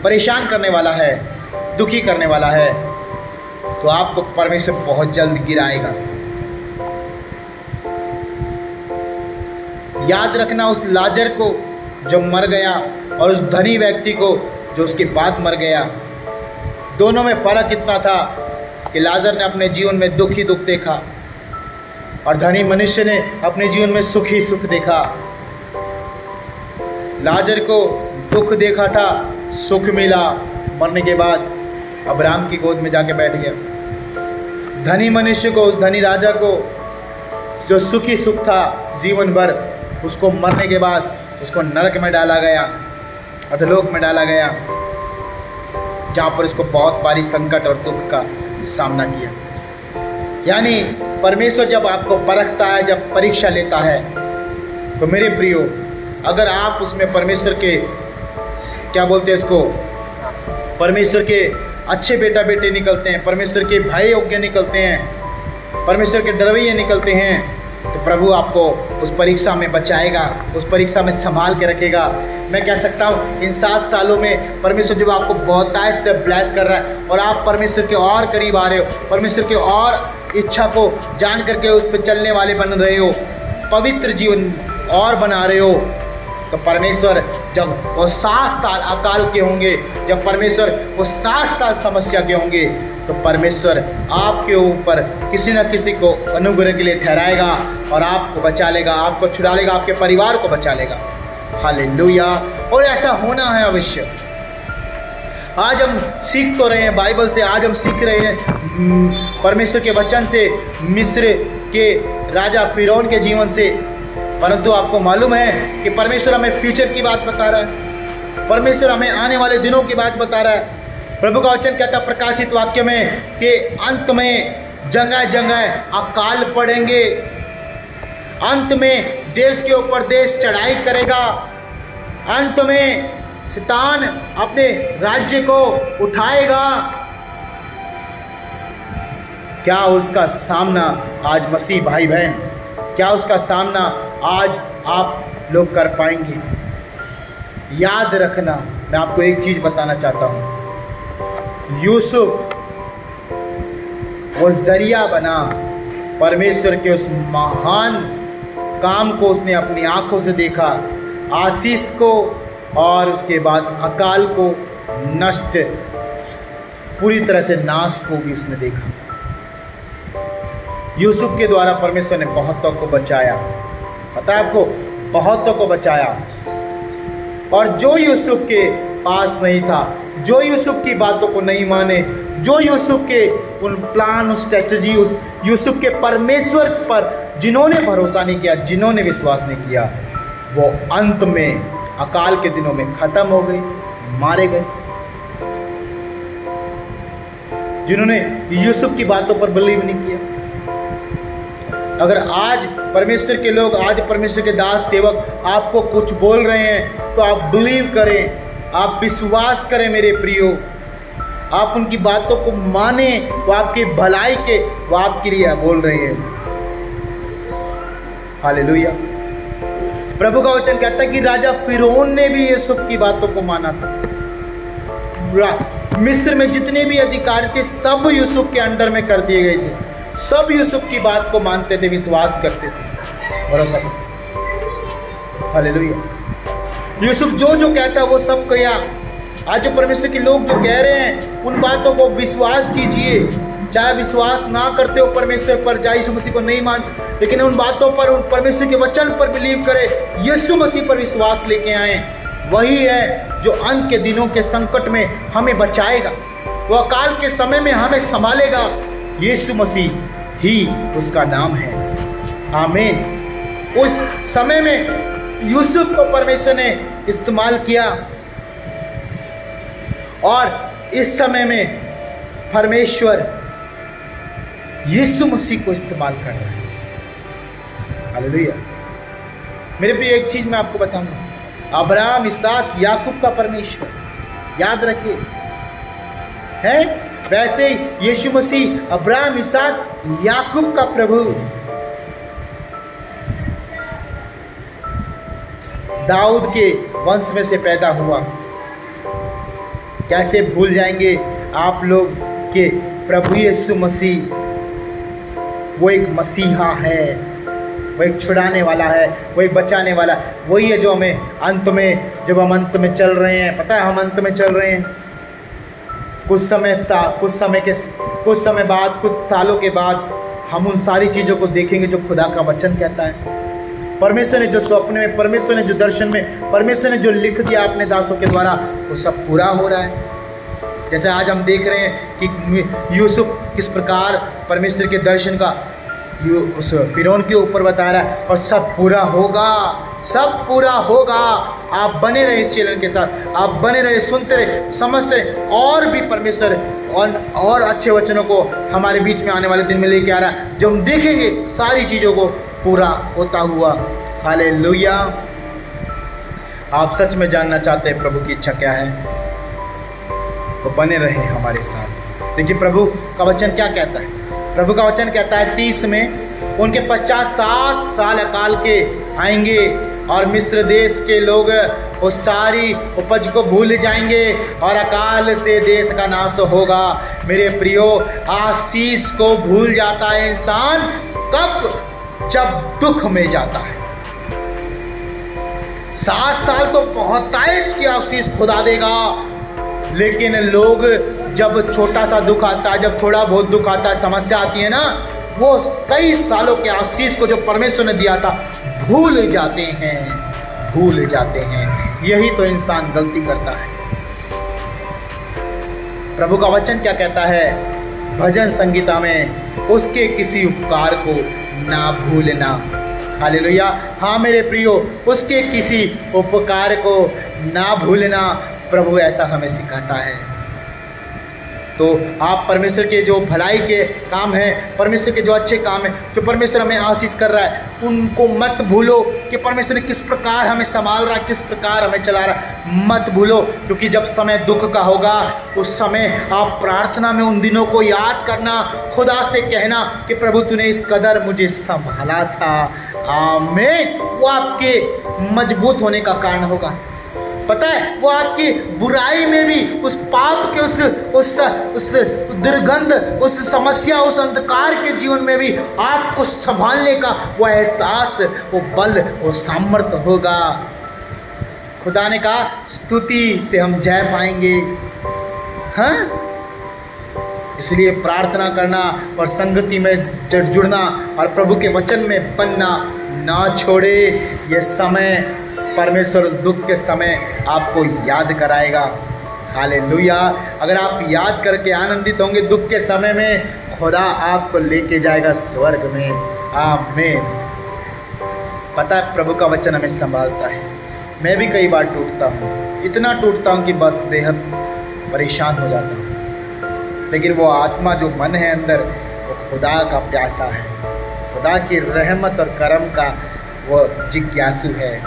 परेशान करने वाला है, दुखी करने वाला है, तो आपको परमेश्वर बहुत जल्द गिराएगा। याद रखना उस लाजर को जो मर गया और उस धनी व्यक्ति को जो उसके बाद मर गया, दोनों में फ़र्क इतना था कि लाजर ने अपने जीवन में दुख ही दुख देखा और धनी मनुष्य ने अपने जीवन में सुख ही सुख देखा। लाजर को दुख देखा था, सुख मिला, मरने के बाद अब्राहम की गोद में जाके बैठ गया। धनी मनुष्य को, उस धनी राजा को जो सुख ही सुख था जीवन भर, उसको मरने के बाद उसको नरक में डाला गया, अधोलोक में डाला गया, जहाँ पर उसको बहुत भारी संकट और दुख का सामना किया। यानी परमेश्वर जब आपको परखता है, जब परीक्षा लेता है, तो मेरे प्रियो, अगर आप उसमें परमेश्वर के क्या बोलते हैं इसको, परमेश्वर के अच्छे बेटा बेटे निकलते हैं, परमेश्वर के भाई योग्य निकलते हैं, परमेश्वर के डरवैये निकलते हैं, तो प्रभु आपको उस परीक्षा में बचाएगा, उस परीक्षा में संभाल के रखेगा। मैं कह सकता हूँ इन 7 सालों में परमेश्वर जब आपको बहुतायत से ब्लेस कर रहा है और आप परमेश्वर के और करीब आ रहे हो, परमेश्वर के और इच्छा को जान करके उस पर चलने वाले बन रहे हो, पवित्र जीवन और बना रहे हो, तो परमेश्वर जब वो 7 साल अकाल के होंगे, जब परमेश्वर वो 7 साल समस्या के होंगे, तो परमेश्वर आपके ऊपर किसी न किसी को अनुग्रह के लिए ठहराएगा और आपको बचा लेगा, आपको छुड़ा लेगा, आपके परिवार को बचा लेगा। हालेलुया। और ऐसा होना है अवश्य। आज हम सीख तो रहे हैं बाइबल से, आज हम सीख रहे हैं परमेश्वर के वचन से, मिस्र के राजा फिरौन के जीवन से, परंतु आपको मालूम है कि परमेश्वर हमें फ्यूचर की बात बता रहा है, परमेश्वर हमें आने वाले दिनों की बात बता रहा है। प्रभु का वचन कहता है प्रकाशित वाक्य में कि अंत में जगह जगह अकाल पड़ेंगे, अंत में देश के ऊपर देश चढ़ाई करेगा, अंत में शैतान अपने राज्य को उठाएगा। क्या उसका सामना आज मसीह भाई बहन, क्या उसका सामना आज आप लोग कर पाएंगे? याद रखना, मैं आपको एक चीज बताना चाहता हूं, यूसुफ वो जरिया बना, परमेश्वर के उस महान काम को उसने अपनी आंखों से देखा, आशीष को और उसके बाद अकाल को, नष्ट पूरी तरह से नाश को भी उसने देखा। यूसुफ के द्वारा परमेश्वर ने बहुतों को बचाया, पता है आपको, बहुतों को बचाया। और जो यूसुफ के पास नहीं था, जो यूसुफ की बातों को नहीं माने, जो यूसुफ के उन प्लान, उस स्ट्रेटजी, उस यूसुफ के परमेश्वर पर जिन्होंने भरोसा नहीं किया, जिन्होंने विश्वास नहीं किया, वो अंत में अकाल के दिनों में खत्म हो गए, मारे गए। जिन्होंने यूसुफ की बातों पर बिलीव नहीं किया। अगर आज परमेश्वर के लोग, आज परमेश्वर के दास सेवक आपको कुछ बोल रहे हैं, तो आप बिलीव करें, आप विश्वास करें मेरे प्रियो, आप उनकी बातों को माने, वो आपकी भलाई के, वो आपके लिए बोल रहे हैं। हालेलुया। प्रभु का वचन कहता है कि राजा फिरौन ने भी यूसुफ की बातों को माना था। मिस्र में जितने भी अधिकारी थे सब यूसुफ के अंडर में कर दिए गए थे, सब यूसुफ की बात को मानते थे, विश्वास करते थे, भरोसा करते। हालेलुया। यूसुफ जो जो कहता है वो सब किया। आज जो परमेश्वर के लोग जो कह रहे हैं उन बातों को विश्वास कीजिए, चाहे विश्वास ना करते हो परमेश्वर पर, चाहे यीशु मसीह को नहीं मानते, लेकिन उन बातों पर, उन परमेश्वर के वचन पर बिलीव करें, यीशु मसीह पर विश्वास लेके आए। वही है जो अंत के दिनों के संकट में हमें बचाएगा, वो अकाल के समय में हमें संभालेगा। यीशु मसीह ही उसका नाम है। आमीन। उस समय में यूसुफ को परमेश्वर ने इस्तेमाल किया और इस समय में परमेश्वर यीशु मसीह को इस्तेमाल कर रहा है। हालेलुया। मेरे प्रिय, एक चीज मैं आपको बताऊंगा, अब्राहम, इसहाक, याकूब का परमेश्वर, याद रखिए, है वैसे ही यीशु मसीह अब्राहम, इसहाक, याकूब का प्रभु। दाऊद के वंश में से पैदा हुआ। कैसे भूल जाएंगे आप लोग कि प्रभु यीशु मसीह वो एक मसीहा है, वो एक छुड़ाने वाला है, वो एक बचाने वाला, वही है जो हमें अंत में, जब हम अंत में चल रहे हैं, पता है हम अंत में चल रहे हैं, कुछ समय बाद, कुछ सालों के बाद हम उन सारी चीज़ों को देखेंगे जो खुदा का वचन कहता है। परमेश्वर ने जो स्वप्न में, परमेश्वर ने जो दर्शन में, परमेश्वर ने जो लिख दिया अपने दासों के द्वारा, वो सब पूरा हो रहा है। जैसे आज हम देख रहे हैं कि यूसुफ किस प्रकार परमेश्वर के दर्शन का उस फिरौन के ऊपर बता रहा है, और सब पूरा होगा, सब पूरा होगा। आप बने रहे इस चैनल के साथ, आप बने रहे, सुनते रहे, समझते रहे, और भी परमेश्वर और अच्छे वचनों को हमारे बीच में आने वाले दिन में लेके आ रहा है, जो हम देखेंगे सारी चीज़ों को पूरा होता हुआ। हालेलुया। आप सच में जानना चाहते हैं प्रभु की इच्छा क्या है, तो बने रहे हमारे साथ। देखिए प्रभु का वचन क्या कहता है। प्रभु का वचन कहता है 30 में, उनके पश्चात 7 साल अकाल के आएंगे और मिस्र देश के लोग उस सारी उपज को भूल जाएंगे और अकाल से देश का नाश होगा। मेरे प्रियो, आशीष को भूल जाता है इंसान कब? जब दुख में जाता है। 7 साल तो बहुत टाइम की आशीष खुदा देगा, लेकिन लोग जब छोटा सा दुख आता है, जब थोड़ा बहुत दुख आता है, समस्या आती है ना, वो कई सालों के आशीष को जो परमेश्वर ने दिया था भूल जाते हैं। यही तो इंसान गलती करता है। प्रभु का वचन क्या कहता है भजन संगीता में? उसके किसी उपकार को ना भूलना। हालेलुया। हाँ मेरे प्रियो, उसके किसी उपकार को ना भूलना, प्रभु ऐसा हमें सिखाता है। तो आप परमेश्वर के जो भलाई के काम हैं, परमेश्वर के जो अच्छे काम हैं, जो परमेश्वर हमें आशीष कर रहा है, उनको मत भूलो कि परमेश्वर ने किस प्रकार हमें संभाल रहा है, किस प्रकार हमें चला रहा है। मत भूलो, क्योंकि जब समय दुख का होगा, उस समय आप प्रार्थना में उन दिनों को याद करना, खुदा से कहना कि प्रभु तूने इस कदर मुझे संभाला था। आमीन। वो आपके मजबूत होने का कारण होगा। पता है, वो आपकी बुराई में भी, उस पाप के उस दुर्गंध, उस समस्या, उस अंधकार के जीवन में भी आपको संभालने का वो एहसास, वो बल, वो सामर्थ्य होगा। खुदा ने कहा स्तुति से हम जय पाएंगे। हाँ, इसलिए प्रार्थना करना और संगति में जुड़ना और प्रभु के वचन में बनना ना छोड़े। ये समय परमेश्वर उस दुख के समय आपको याद कराएगा। हालेलुया। अगर आप याद करके आनंदित होंगे दुख के समय में, खुदा आपको लेके जाएगा स्वर्ग में। आमीन। पता है प्रभु का वचन हमें संभालता है। मैं भी कई बार टूटता हूँ, इतना टूटता हूँ कि बस बेहद परेशान हो जाता हूँ, लेकिन वो आत्मा जो मन है अंदर, वो खुदा का प्यासा है, खुदा की रहमत और करम का वो जिज्ञासु है।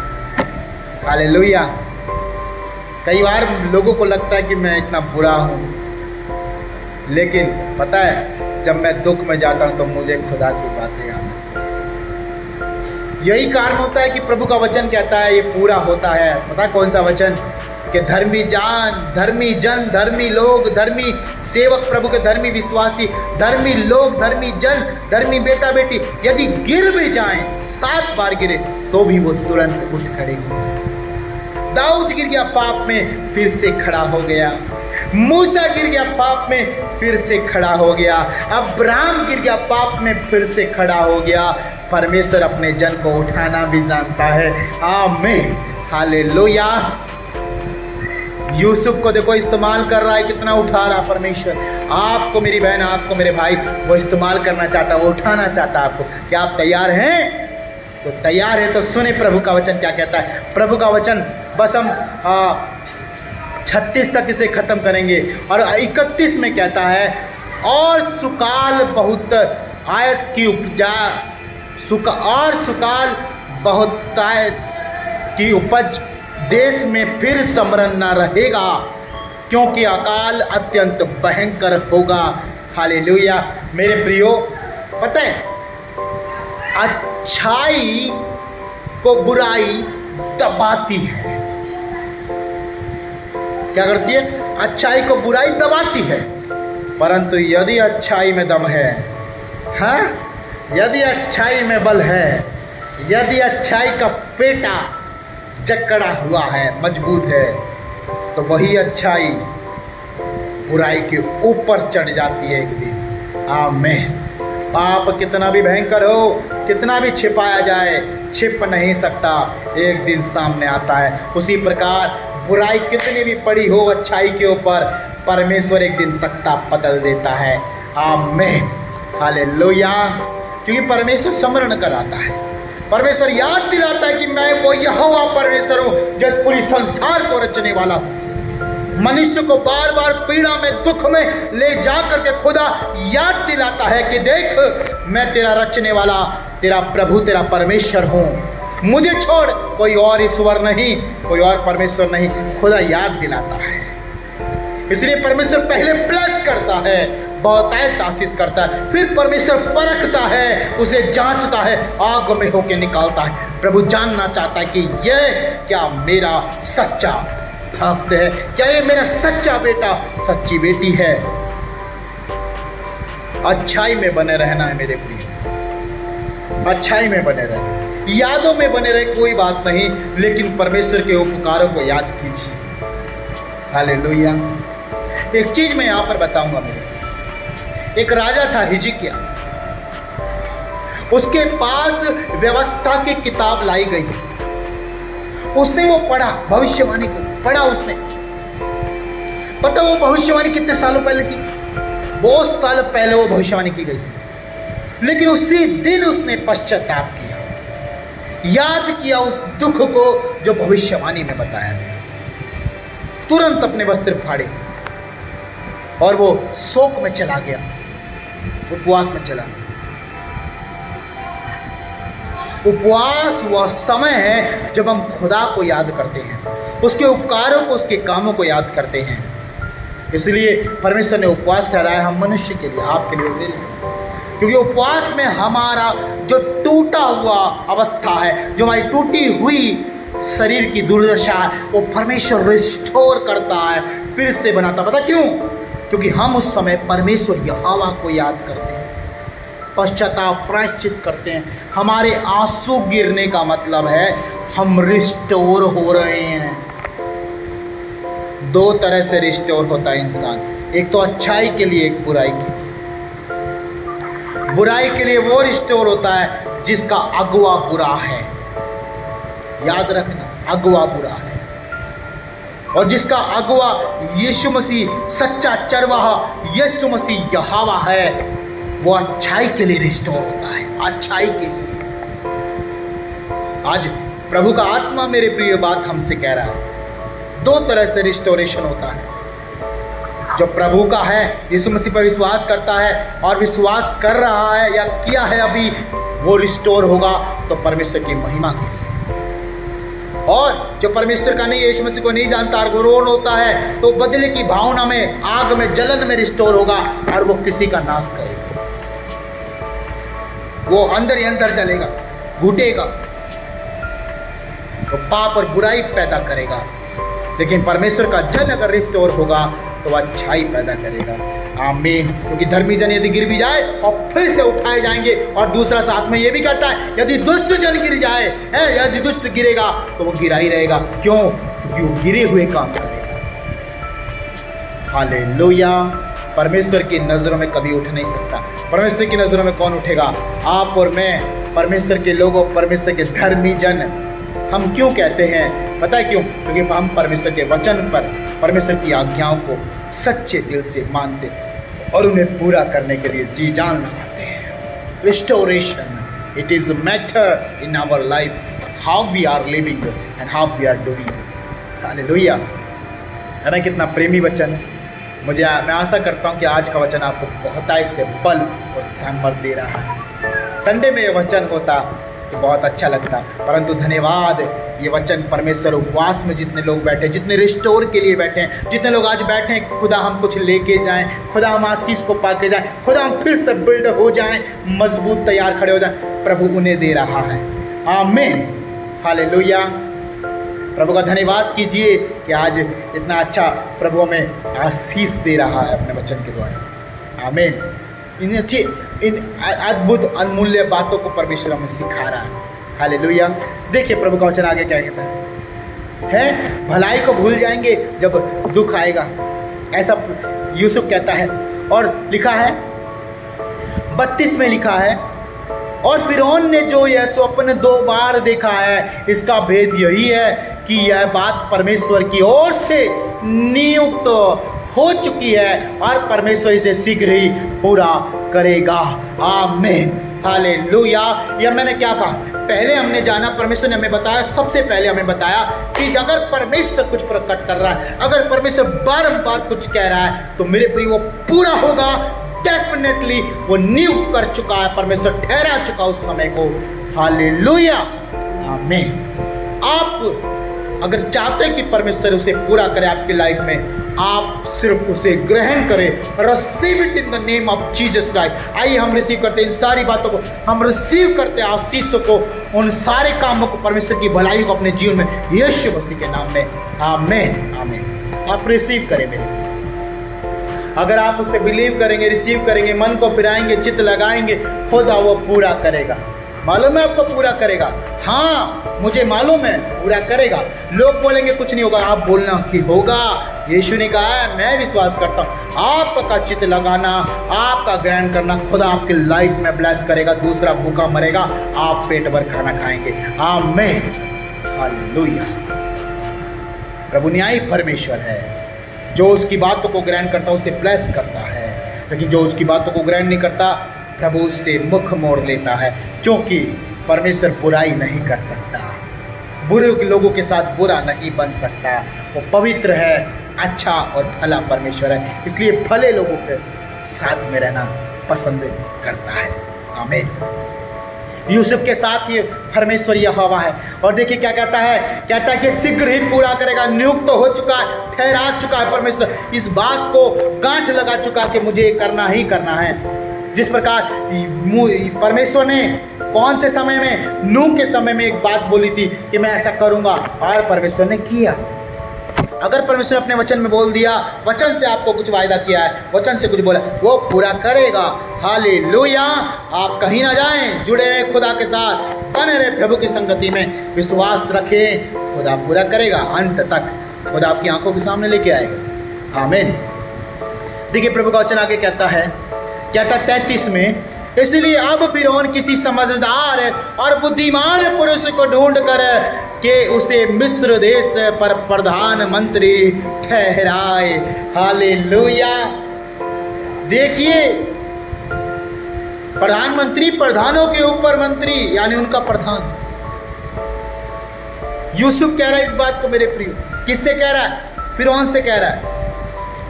हालेलुया। कई बार लोगों को लगता है कि मैं इतना बुरा हूँ, लेकिन पता है जब मैं दुख में जाता हूँ तो मुझे खुदा की बातें याद आती। यही कारण होता है कि प्रभु का वचन कहता है ये पूरा होता है। पता है कौन सा वचन? कि धर्मी जान, धर्मी जन, धर्मी लोग, धर्मी सेवक, प्रभु के धर्मी विश्वासी, धर्मी लोग, धर्मी जन, धर्मी बेटा बेटी यदि गिर भी जाएं, 7 बार गिरे तो भी वो तुरंत उठ खड़े हो। दाऊद गिर गया पाप में, फिर से खड़ा हो गया। मूसा गिर गया पाप में, फिर से खड़ा हो गया। अब्राहम गिर गया पाप में, फिर से खड़ा हो गया। परमेश्वर अपने जन को उठाना भी जानता है। आमीन। हालेलुया। यूसुफ को देखो इस्तेमाल कर रहा है, कितना उठा रहा परमेश्वर। आपको मेरी बहन, आपको मेरे भाई, वो इस्तेमाल करना चाहता, वो उठाना चाहता आपको। क्या आप तैयार हैं? तो तैयार है तो सुने प्रभु का वचन क्या कहता है। प्रभु का वचन बस हम 36 तक इसे खत्म करेंगे और 31 में कहता है, और सुकाल बहुत आयत की उपजा, सुकाल बहुत आयत की उपज देश में फिर समरण न रहेगा, क्योंकि अकाल अत्यंत भयंकर होगा। हालेलुया। मेरे प्रियो, पता है अच्छाई को बुराई दबाती है। क्या करती है? अच्छाई को बुराई दबाती है। परंतु यदि अच्छाई में दम है, हाँ, यदि अच्छाई में बल है, यदि अच्छाई का फेटा जकड़ा हुआ है, मजबूत है, तो वही अच्छाई बुराई के ऊपर चढ़ जाती है एक दिन। आमीन। पाप कितना भी भयंकर हो, कितना भी छिपाया जाए, छिप नहीं सकता, एक दिन सामने आता है। उसी प्रकार बुराई कितनी भी पड़ी हो अच्छाई के ऊपर, परमेश्वर एक दिन तख्ता बदल देता है। आमीन, हालेलुया। क्योंकि परमेश्वर स्मरण कराता है, परमेश्वर याद दिलाता है कि मैं वो यहोवा परमेश्वर हूँ जो पूरी संसार को रचने वाला हूँ। मनुष्य को बार बार पीड़ा में, दुख में ले जा करके खुदा याद दिलाता है कि देख, मैं तेरा रचने वाला, तेरा प्रभु, तेरा परमेश्वर हूँ। मुझे छोड़ कोई और ईश्वर नहीं, कोई और परमेश्वर नहीं। खुदा याद दिलाता है। इसलिए परमेश्वर पहले ब्लेस करता है, बहुतायत आशीष करता है, फिर परमेश्वर परखता है, उसे जांचता है, आग में होके निकालता है। प्रभु जानना चाहता है कि यह क्या मेरा सच्चा भक्त है, क्या ये मेरा सच्चा बेटा, सच्ची बेटी है। अच्छाई में बने रहना है मेरे प्रिय, अच्छाई में बने रहना। यादों में बने रहे कोई बात नहीं, लेकिन परमेश्वर के उपकारों को याद कीजिए। हालेलुया। एक चीज मैं यहां पर बताऊंगा मेरे, एक राजा था हिजकिय्याह, उसके पास व्यवस्था की किताब लाई गई। उसने वो पढ़ा, भविष्यवाणी को पढ़ा उसने। पता वो भविष्यवाणी कितने सालों पहले की? बहुत साल पहले वो भविष्यवाणी की गई थी। लेकिन उसी दिन उसने पश्चाताप किया, याद किया उस दुख को जो भविष्यवाणी में बताया गया। तुरंत अपने वस्त्र फाड़े और वो शोक में चला गया, उपवास में चला गया। उपवास वह समय है जब हम खुदा को याद करते हैं, उसके उपकारों को, उसके कामों को याद करते हैं। इसलिए परमेश्वर ने उपवास ठहराया हम मनुष्य के लिए, आपके लिए, मेरे लिए। क्योंकि उपवास में हमारा जो टूटा हुआ अवस्था है, जो हमारी टूटी हुई शरीर की दुर्दशा है, वो परमेश्वर रिस्टोर करता है, फिर से बनाता। पता क्यों? क्योंकि हम उस समय परमेश्वर यहोवा को याद करते हैं, पश्चाताप, प्रायश्चित करते हैं। हमारे आंसू गिरने का मतलब है हम रिस्टोर हो रहे हैं। दो तरह से रिस्टोर होता है इंसान, एक तो अच्छाई के लिए, एक बुराई के लिए। बुराई के लिए वो रिस्टोर होता है जिसका अगुआ बुरा है, याद रखना, अगुआ बुरा है। और जिसका अगुआ यीशु मसीह, सच्चा चरवाहा यीशु मसीह यहोवा है, वो अच्छाई के लिए रिस्टोर होता है, अच्छाई के लिए। आज प्रभु का आत्मा मेरे प्रिय बात हमसे कह रहा है, दो तरह से रिस्टोरेशन होता है। जो प्रभु का है, यीशु मसीह पर विश्वास करता है और विश्वास कर रहा है या किया है अभी, वो रिस्टोर होगा तो परमेश्वर की महिमा के लिए। और जो परमेश्वर का नहीं, यीशु मसीह को नहीं जानता और वो रोन होता है, तो बदले की भावना में, आग में, जलन में रिस्टोर होगा और वो किसी का नाश करेगा। वो अंदर ही अंदर जलेगा, घुटेगा, वो पाप और बुराई पैदा करेगा। लेकिन परमेश्वर का जन अगर रिस्टोर होगा तो अच्छाई पैदा करेगा। आमीन। क्योंकि धर्मी जन यदि गिर भी जाए और फिर से उठाए जाएंगे। और दूसरा साथ में ये भी कहता है, यदि दुष्ट जन गिर जाए, यदि दुष्ट गिरेगा तो वो गिरा ही रहेगा। क्यों? क्योंकि वो गिरे हुए काम करेगा। हालेलुया। परमेश्वर की नजरों में कभी उठ नहीं सकता। परमेश्वर की नजरों में कौन उठेगा? आप और मैं, परमेश्वर के लोगों, परमेश्वर के धर्मी जन। हम क्यों कहते हैं? पता है क्यों? क्योंकि हम परमेश्वर के वचन पर, परमेश्वर की आज्ञाओं को सच्चे दिल से मानते और उन्हें पूरा करने के लिए जी जान लगाते हैं। Restoration, it is matter in our life, how we are living and how we are doing. Hallelujah. है ना, कितना प्रेमी वचन है। मैं आशा करता हूँ कि आज का वचन आपको बहुतायत से बल और सामर्थ दे रहा है। संडे में ये वचन होता तो बहुत अच्छा लगता, परंतु धन्यवाद, ये वचन परमेश्वर उपवास में जितने लोग बैठे, जितने रिस्टोर के लिए बैठे हैं, जितने लोग आज बैठे हैं कि खुदा हम कुछ लेके जाएं, खुदा हम आशीष को पाके जाएं, खुदा हम फिर से बिल्ड हो जाएं, मजबूत तैयार खड़े हो जाएं, प्रभु उन्हें दे रहा है। आमीन। हालेलुया। प्रभु का धन्यवाद कीजिए कि आज इतना अच्छा प्रभु हमें आशीष दे रहा है अपने वचन के द्वारा। आमीन। इन अद्भुत अनमूल्य बातों को परमेश्वर हमें सिखा रहा है। हालेलुया। देखिए प्रभु का वचन आगे क्या कहता है, भलाई को भूल जाएंगे जब दुख आएगा, ऐसा यूसुफ कहता है। और लिखा है 32 में लिखा है, और फिरौन ने जो यह स्वप्न 2 बार देखा है, इसका भेद यही है कि यह बात परमेश्वर की ओर से नियुक्त हो चुकी है और परमेश्वर इसे शीघ्र ही पूरा करेगा। आमीन, हालेलुया। यह मैंने क्या कहा, पहले हमने जाना, परमेश्वर ने हमें बताया, सबसे पहले हमें बताया कि अगर परमेश्वर कुछ प्रकट कर रहा है, अगर परमेश्वर बारंबार कुछ कह रहा है, तो मेरे प्रिय वो पूरा होगा। डेफिनेटली वो नियुक्त कर चुका है, परमेश्वर ठहरा चुका उस समय को। हालेलुया, आमीन। आप अगर चाहते हैं कि परमेश्वर उसे पूरा करे आपकी लाइफ में, आप सिर्फ उसे ग्रहण करें, receive it in the name of Jesus Christ. आइए हम रिसीव करते हैं इन सारी बातों को, हम रिसीव करते हैं आशीषों को, उन सारे कामों को, परमेश्वर की भलाई को अपने जीवन में यीशु मसीह के नाम में। आमीन, आमीन। आप रिसीव करें मेरे, अगर आप उस पर बिलीव करेंगे, रिसीव करेंगे, मन को फिराएंगे, चित्त लगाएंगे, खुदा वो पूरा करेगा। मालूम है आपको पूरा करेगा? हाँ, मुझे मालूम है पूरा करेगा। लोग बोलेंगे कुछ नहीं होगा, आप बोलना कि होगा। यीशु ने कहा है, मैं विश्वास करता हूँ। आपका चित्त लगाना, आपका ग्रहण करना, खुदा आपकी लाइफ में ब्लेस करेगा। दूसरा भूखा मरेगा, आप पेट भर खाना खाएंगे। आमीन, हालेलुया। प्रभु न्यायी परमेश्वर है, जो उसकी बातों को ग्रहण करता है उसे ब्लेस करता है, लेकिन जो उसकी बातों को ग्रहण नहीं करता, प्रभु उससे मुख मोड़ लेता है, क्योंकि परमेश्वर बुराई नहीं कर सकता, बुरे लोगों के साथ बुरा नहीं बन सकता। वो पवित्र है, अच्छा और भला परमेश्वर है, इसलिए भले लोगों के साथ में रहना पसंद करता है। आमीन। यूसुफ के साथ ये परमेश्वर यहोवा है। और देखिए क्या कहता है, कहता है कि शीघ्र ही पूरा करेगा, नियुक्त तो हो चुका है, ठहरा चुका है परमेश्वर, इस बात को गांठ लगा चुका कि मुझे करना ही करना है। जिस प्रकार परमेश्वर ने कौन से समय में, नूह के समय में एक बात बोली थी कि मैं ऐसा करूंगा, और परमेश्वर ने किया। अगर परमेश्वर अपने वचन में बोल दिया, वचन से आपको कुछ वायदा किया है, वचन से कुछ बोला, वो पूरा करेगा। हालेलुया। आप कहीं ना जाएं, जुड़े रहे खुदा के साथ, बने रहे प्रभु की संगति में, विश्वास रखें, खुदा पूरा करेगा। अंत तक खुदा आपकी आंखों के सामने लेके आएगा। आमीन। देखिए प्रभु का वचन आगे कहता है 33 में, इसलिए अब फिरौन किसी समझदार और बुद्धिमान पुरुष को ढूंढ कर के उसे मिस्र देश पर प्रधानमंत्री ठहराए। हालेलुया। देखिए, प्रधानमंत्री, प्रधानों के ऊपर मंत्री, यानी उनका प्रधान। यूसुफ कह रहा है इस बात को मेरे प्रिय, किससे कह रहा है? फिरौन से कह रहा है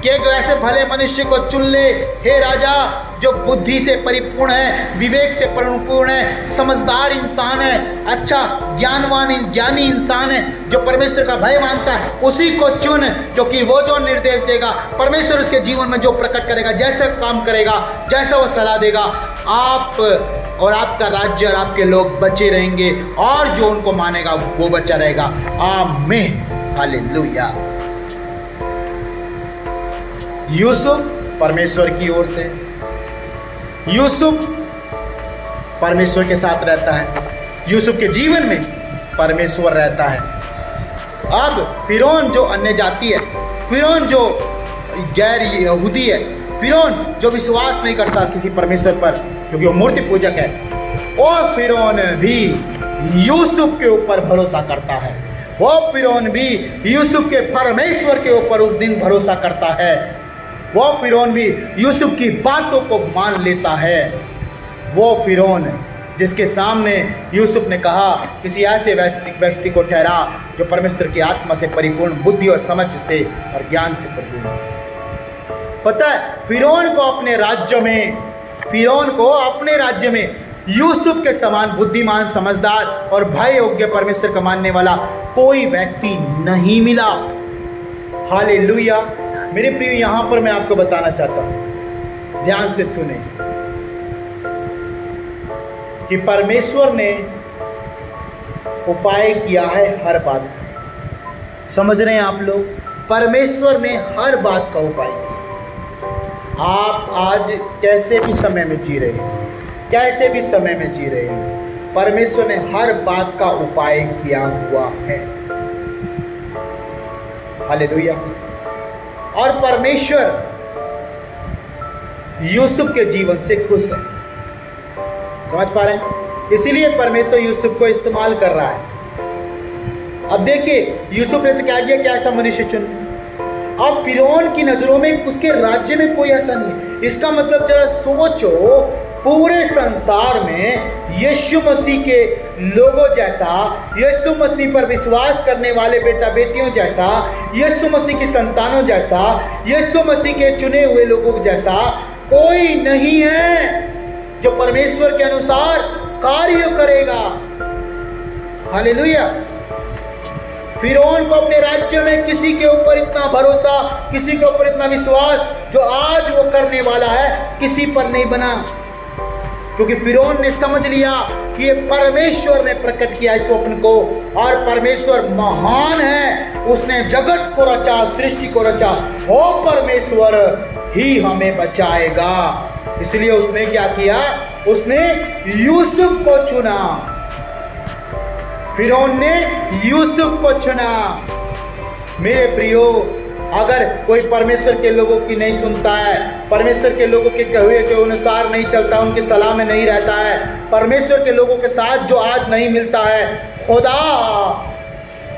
कि एक ऐसे भले मनुष्य को चुन ले हे राजा, जो बुद्धि से परिपूर्ण है, विवेक से परिपूर्ण है, समझदार इंसान है, अच्छा ज्ञानवान ज्ञानी इंसान है, जो परमेश्वर का भय मानता है, उसी को चुन, क्योंकि वो जो निर्देश देगा, परमेश्वर उसके जीवन में जो प्रकट करेगा, जैसा काम करेगा, जैसा वो सलाह देगा, आप और आपका राज्य और आपके लोग बचे रहेंगे, और जो उनको मानेगा वो बचा रहेगा। आमीन, हालेलुया। यूसुफ परमेश्वर की ओर से, यूसुफ परमेश्वर के साथ रहता है, यूसुफ के जीवन में परमेश्वर रहता है। अब फिरौन जो अन्य जाति है, फिरौन जो गैर यहूदी है, फिरौन जो विश्वास नहीं करता किसी परमेश्वर पर, क्योंकि वो मूर्ति पूजक है, और फिरौन भी यूसुफ के ऊपर भरोसा करता है। वो फिरौन भी यूसुफ के परमेश्वर के ऊपर उस दिन भरोसा करता है। वो फिरौन भी यूसुफ की बातों को मान लेता है। वो फिरौन जिसके सामने यूसुफ ने कहा, किसी ऐसे व्यक्ति को ठहरा जो परमेश्वर की आत्मा से परिपूर्ण, बुद्धि और समझ से और ज्ञान से परिपूर्ण। पता है, फिरौन को अपने राज्य में यूसुफ के समान बुद्धिमान, समझदार और भय योग्य परमेश्वर का मानने वाला कोई व्यक्ति नहीं मिला। हालेलुया। मेरे प्रिय, यहां पर मैं आपको बताना चाहता हूं, ध्यान से सुने, कि परमेश्वर ने उपाय किया है हर बात का। समझ रहे हैं आप लोग? परमेश्वर ने हर बात का उपाय किया। आप आज कैसे भी समय में जी रहे हैं, कैसे भी समय में जी रहे हैं, परमेश्वर ने हर बात का उपाय किया हुआ है। हालेलुया। और परमेश्वर यूसुफ के जीवन से खुश है। समझ पा रहे हैं? इसीलिए परमेश्वर यूसुफ को इस्तेमाल कर रहा है। अब देखिए यूसुफ ने तो क्या किया, क्या ऐसा मनुष्य चुन। अब फिरौन की नजरों में उसके राज्य में कोई ऐसा नहीं। इसका मतलब जरा सोचो, पूरे संसार में यीशु मसीह के लोगों जैसा, यीशु मसीह पर विश्वास करने वाले बेटा बेटियों जैसा, यीशु मसीह की संतानों जैसा, यीशु मसीह के चुने हुए लोगों जैसा कोई नहीं है जो परमेश्वर के अनुसार कार्य करेगा। हालेलुया। फिरौन को अपने राज्य में किसी के ऊपर इतना भरोसा, किसी के ऊपर इतना विश्वास जो आज वो करने वाला है, किसी पर नहीं बना, क्योंकि फिरौन ने समझ लिया कि ये परमेश्वर ने प्रकट किया इस स्वप्न को, और परमेश्वर महान है, उसने जगत को रचा, सृष्टि को रचा, वो परमेश्वर ही हमें बचाएगा। इसलिए उसने क्या किया, उसने यूसुफ को चुना। फिरौन ने यूसुफ को चुना। मेरे प्रियो, अगर कोई परमेश्वर के लोगों की नहीं सुनता है, परमेश्वर के लोगों के कहे के अनुसार नहीं चलता, उनकी सलाह में नहीं रहता है, परमेश्वर के लोगों के साथ जो आज नहीं मिलता है, खुदा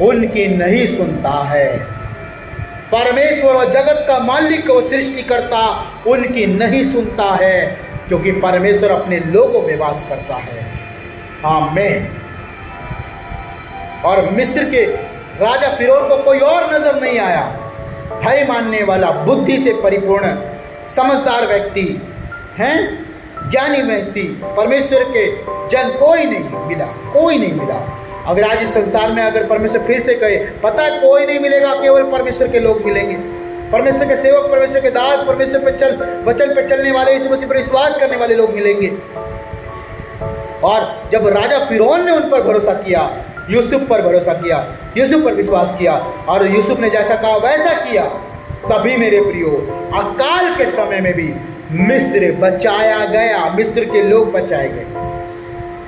उनकी नहीं सुनता है। परमेश्वर और जगत का मालिक और सृष्टिकर्ता उनकी नहीं सुनता है, क्योंकि परमेश्वर अपने लोगों में वास करता है। आमीन। और मिस्र के राजा फिरौन को कोई और नजर नहीं आया। भय मानने वाला, बुद्धि से परिपूर्ण, समझदार व्यक्ति हैं, ज्ञानी व्यक्ति, परमेश्वर के जन कोई नहीं मिला, कोई नहीं मिला। अगर आज इस संसार में अगर परमेश्वर फिर से कहे, पता है कोई नहीं मिलेगा, केवल परमेश्वर के लोग मिलेंगे, परमेश्वर के सेवक, परमेश्वर के दास, परमेश्वर पे वचन पे चलने वाले, यीशु मसीह पर विश्वास करने वाले लोग मिलेंगे। और जब राजा फिरौन ने उन पर भरोसा किया, यूसुफ पर भरोसा किया, यूसुफ पर विश्वास किया, और यूसुफ ने जैसा कहा वैसा किया, तभी मेरे प्रियो अकाल के समय में भी मिस्र बचाया गया, मिस्र के लोग बचाए गए।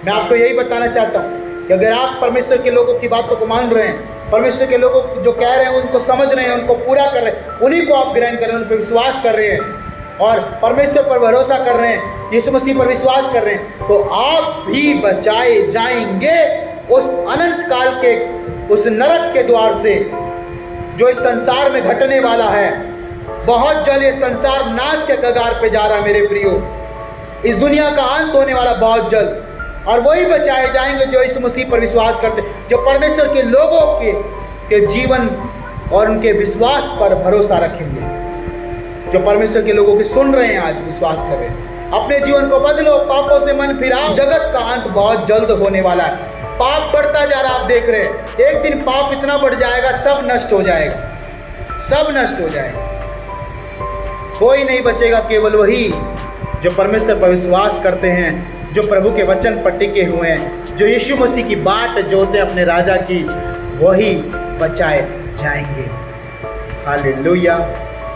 मैं आपको यही बताना चाहता हूँ कि अगर आप परमेश्वर के लोगों की बातों को मान रहे हैं, परमेश्वर के लोगों जो कह रहे हैं उनको समझ रहे हैं, उनको पूरा कर रहे हैं, उन्हीं को आप ग्रहण कर रहे हैं, उन पर विश्वास कर रहे हैं और परमेश्वर पर भरोसा कर रहे हैं, यीशु मसीह पर विश्वास कर रहे हैं, तो आप भी बचाए जाएंगे उस अनंत काल के, उस नरक के द्वार से जो इस संसार में घटने वाला है। बहुत जल्द ये संसार नाश के कगार पे जा रहा है मेरे प्रियो। इस दुनिया का अंत होने वाला बहुत जल्द, और वही बचाए जाएंगे जो इस मसीह पर विश्वास करते, जो परमेश्वर के लोगों के जीवन और उनके विश्वास पर भरोसा रखेंगे, जो परमेश्वर के लोगों की सुन रहे हैं, आज विश्वास कर रहे हैं। अपने जीवन को बदलो, पापों से मन फिराओ, जगत का अंत बहुत जल्द होने वाला है। पाप बढ़ता जा रहा, आप देख रहे हैं, एक दिन पाप इतना बढ़ जाएगा, सब नष्ट हो जाएगा, सब नष्ट हो जाएगा, कोई नहीं बचेगा, केवल वही जो परमेश्वर पर विश्वास करते हैं, जो प्रभु के वचन पर टिके हुए हैं, जो यीशु मसीह की बाट जोते अपने राजा की, वही बचाए जाएंगे। हालेलुया,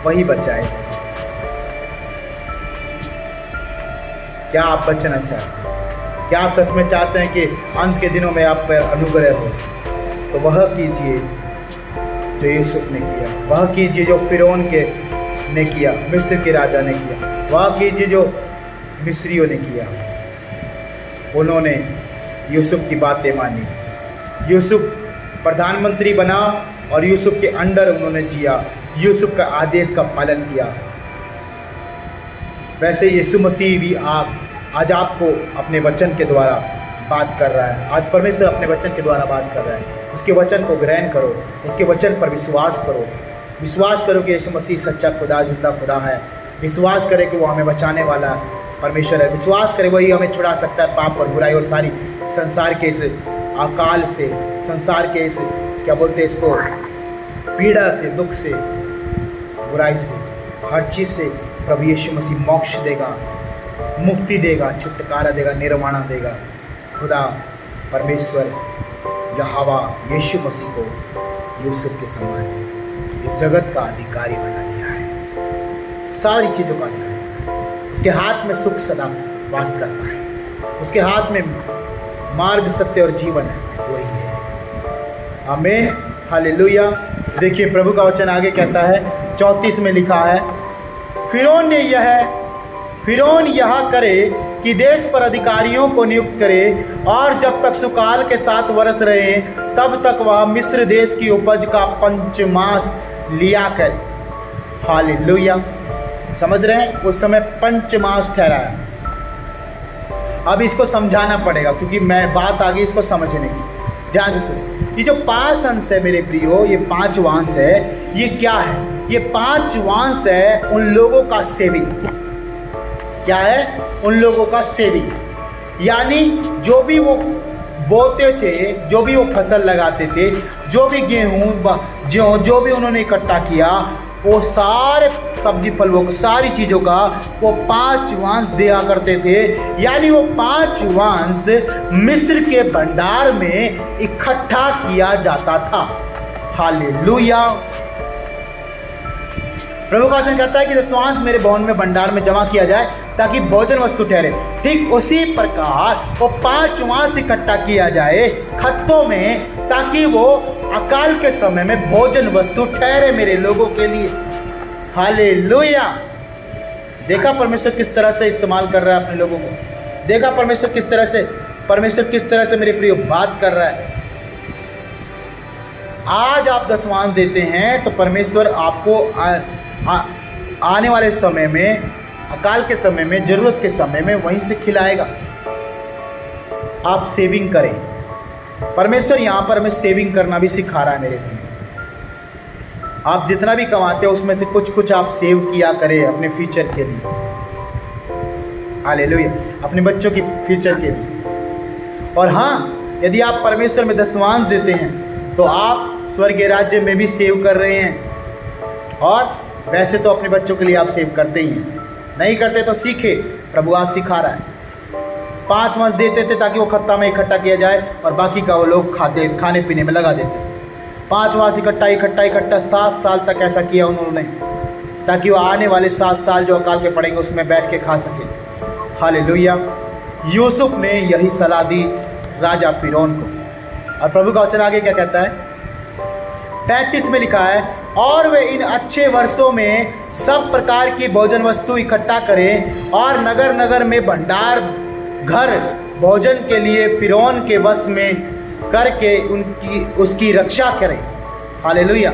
वही बचाए जाएंगे। क्या आप बचना चाहते हैं? क्या आप सच में चाहते हैं कि अंत के दिनों में आप पर अनुग्रह हो? तो वह कीजिए जो यूसुफ ने किया, वह कीजिए जो फिरौन के ने किया, मिस्र के राजा ने किया, वह कीजिए जो मिस्रियों ने किया। उन्होंने यूसुफ की बातें मानी, यूसुफ प्रधानमंत्री बना और यूसुफ के अंडर उन्होंने जिया, यूसुफ का आदेश का पालन किया। वैसे यीशु मसीह भी आज आपको अपने वचन के द्वारा बात कर रहा है। आज परमेश्वर अपने वचन के द्वारा बात कर रहा है। उसके वचन को ग्रहण करो, उसके वचन पर विश्वास करो, विश्वास करो कि यीशु मसीह सच्चा खुदा, जिंदा खुदा है। विश्वास करें कि वो हमें बचाने वाला परमेश्वर है। विश्वास करें वही हमें छुड़ा सकता है पाप और बुराई और सारी संसार के इस अकाल से, संसार के इस क्या बोलते हैं इसको, पीड़ा से, दुख से, बुराई से, हर चीज़ से प्रभु यीशु मसीह मोक्ष देगा, मुक्ति देगा, छुटकारा देगा, निर्वाणा देगा। खुदा परमेश्वर यहोवा यीशु मसीह को यूसुफ के समान इस जगत का अधिकारी बना दिया है, सारी चीज़ों का अधिकारी। उसके हाथ में सुख सदा वास करता है, उसके हाथ में मार्ग, सत्य और जीवन है, वही है। आमीन, हालेलुया। देखिए प्रभु का वचन आगे कहता है, 34 में लिखा है, फिरौन यह करे कि देश पर अधिकारियों को नियुक्त करे, और जब तक सुकाल के 7 वर्ष रहे तब तक वह मिस्र देश की उपज का पंचमास लिया करे। हालेलुया। समझ रहे हैं, उस समय पंचमास ठहराया। अब इसको समझाना पड़ेगा क्योंकि मैं बात आ गई इसको समझने की। ध्यान से सुनिए, ये जो 5 अंश है मेरे प्रियो, ये 5 वांश है, ये क्या है? ये 5 वांश है उन लोगों का सेविंग। क्या है? उन लोगों का सेविंग। यानी जो भी वो बोते थे, जो भी वो फसल लगाते थे, जो भी गेहूं जो भी उन्होंने इकट्ठा किया, वो सारे सब्जी फल वो सारी चीज़ों का वो 5 वांश दिया करते थे। यानी वो 5 वांश मिस्र के भंडार में इकट्ठा किया जाता था। हालेलुया। प्रभु का वचन कहता है कि 10वां मेरे भवन में भंडार में जमा किया जाए ताकि भोजन वस्तु ठहरे। ठीक उसी प्रकार वो 5 वांश इकट्ठा किया जाए खत्तों में, ताकि वो अकाल के समय में भोजन वस्तु ठहरे मेरे लोगों के लिए। हालेलुया। देखा परमेश्वर किस तरह से इस्तेमाल कर रहा है अपने लोगों को। देखा परमेश्वर किस तरह से मेरे प्रिय बात कर रहा है। आज आप 10वां देते हैं तो परमेश्वर आपको आने वाले समय में, अकाल के समय में, जरूरत के समय में वहीं से खिलाएगा। आप सेविंग करें। परमेश्वर यहाँ पर हमें सेविंग करना भी सिखा रहा है मेरे प्रिय। आप जितना भी कमाते हो उसमें से कुछ आप सेव किया करें अपने फ्यूचर के लिए। हालेलुया। अपने बच्चों की फ्यूचर के लिए। और हाँ, यदि आप परमेश्वर में 10वां देते हैं तो आप स्वर्गीय राज्य में भी सेव कर रहे हैं। और वैसे तो अपने बच्चों के लिए आप सेव करते ही हैं। नहीं करते तो सीखे, प्रभु आज सिखा रहा है। 5 वांश देते थे ताकि वो खत्ता में इकट्ठा किया जाए और बाकी का वो लोग खाने पीने में लगा देते। 5 वांश इकट्ठा 7 साल तक ऐसा किया उन्होंने, ताकि वो आने वाले 7 साल जो अकाल के पड़ेंगे उसमें बैठ के खा सके। हालेलुया। यूसुफ ने यही सलाह दी राजा फिरौन को। और प्रभु का वचन आगे क्या कहता है? 35 में लिखा है, और वे इन अच्छे वर्षों में सब प्रकार की भोजन वस्तु इकट्ठा करें और नगर नगर में भंडार घर भोजन के लिए फिरौन के वश में करके उसकी रक्षा करें। हालेलुया।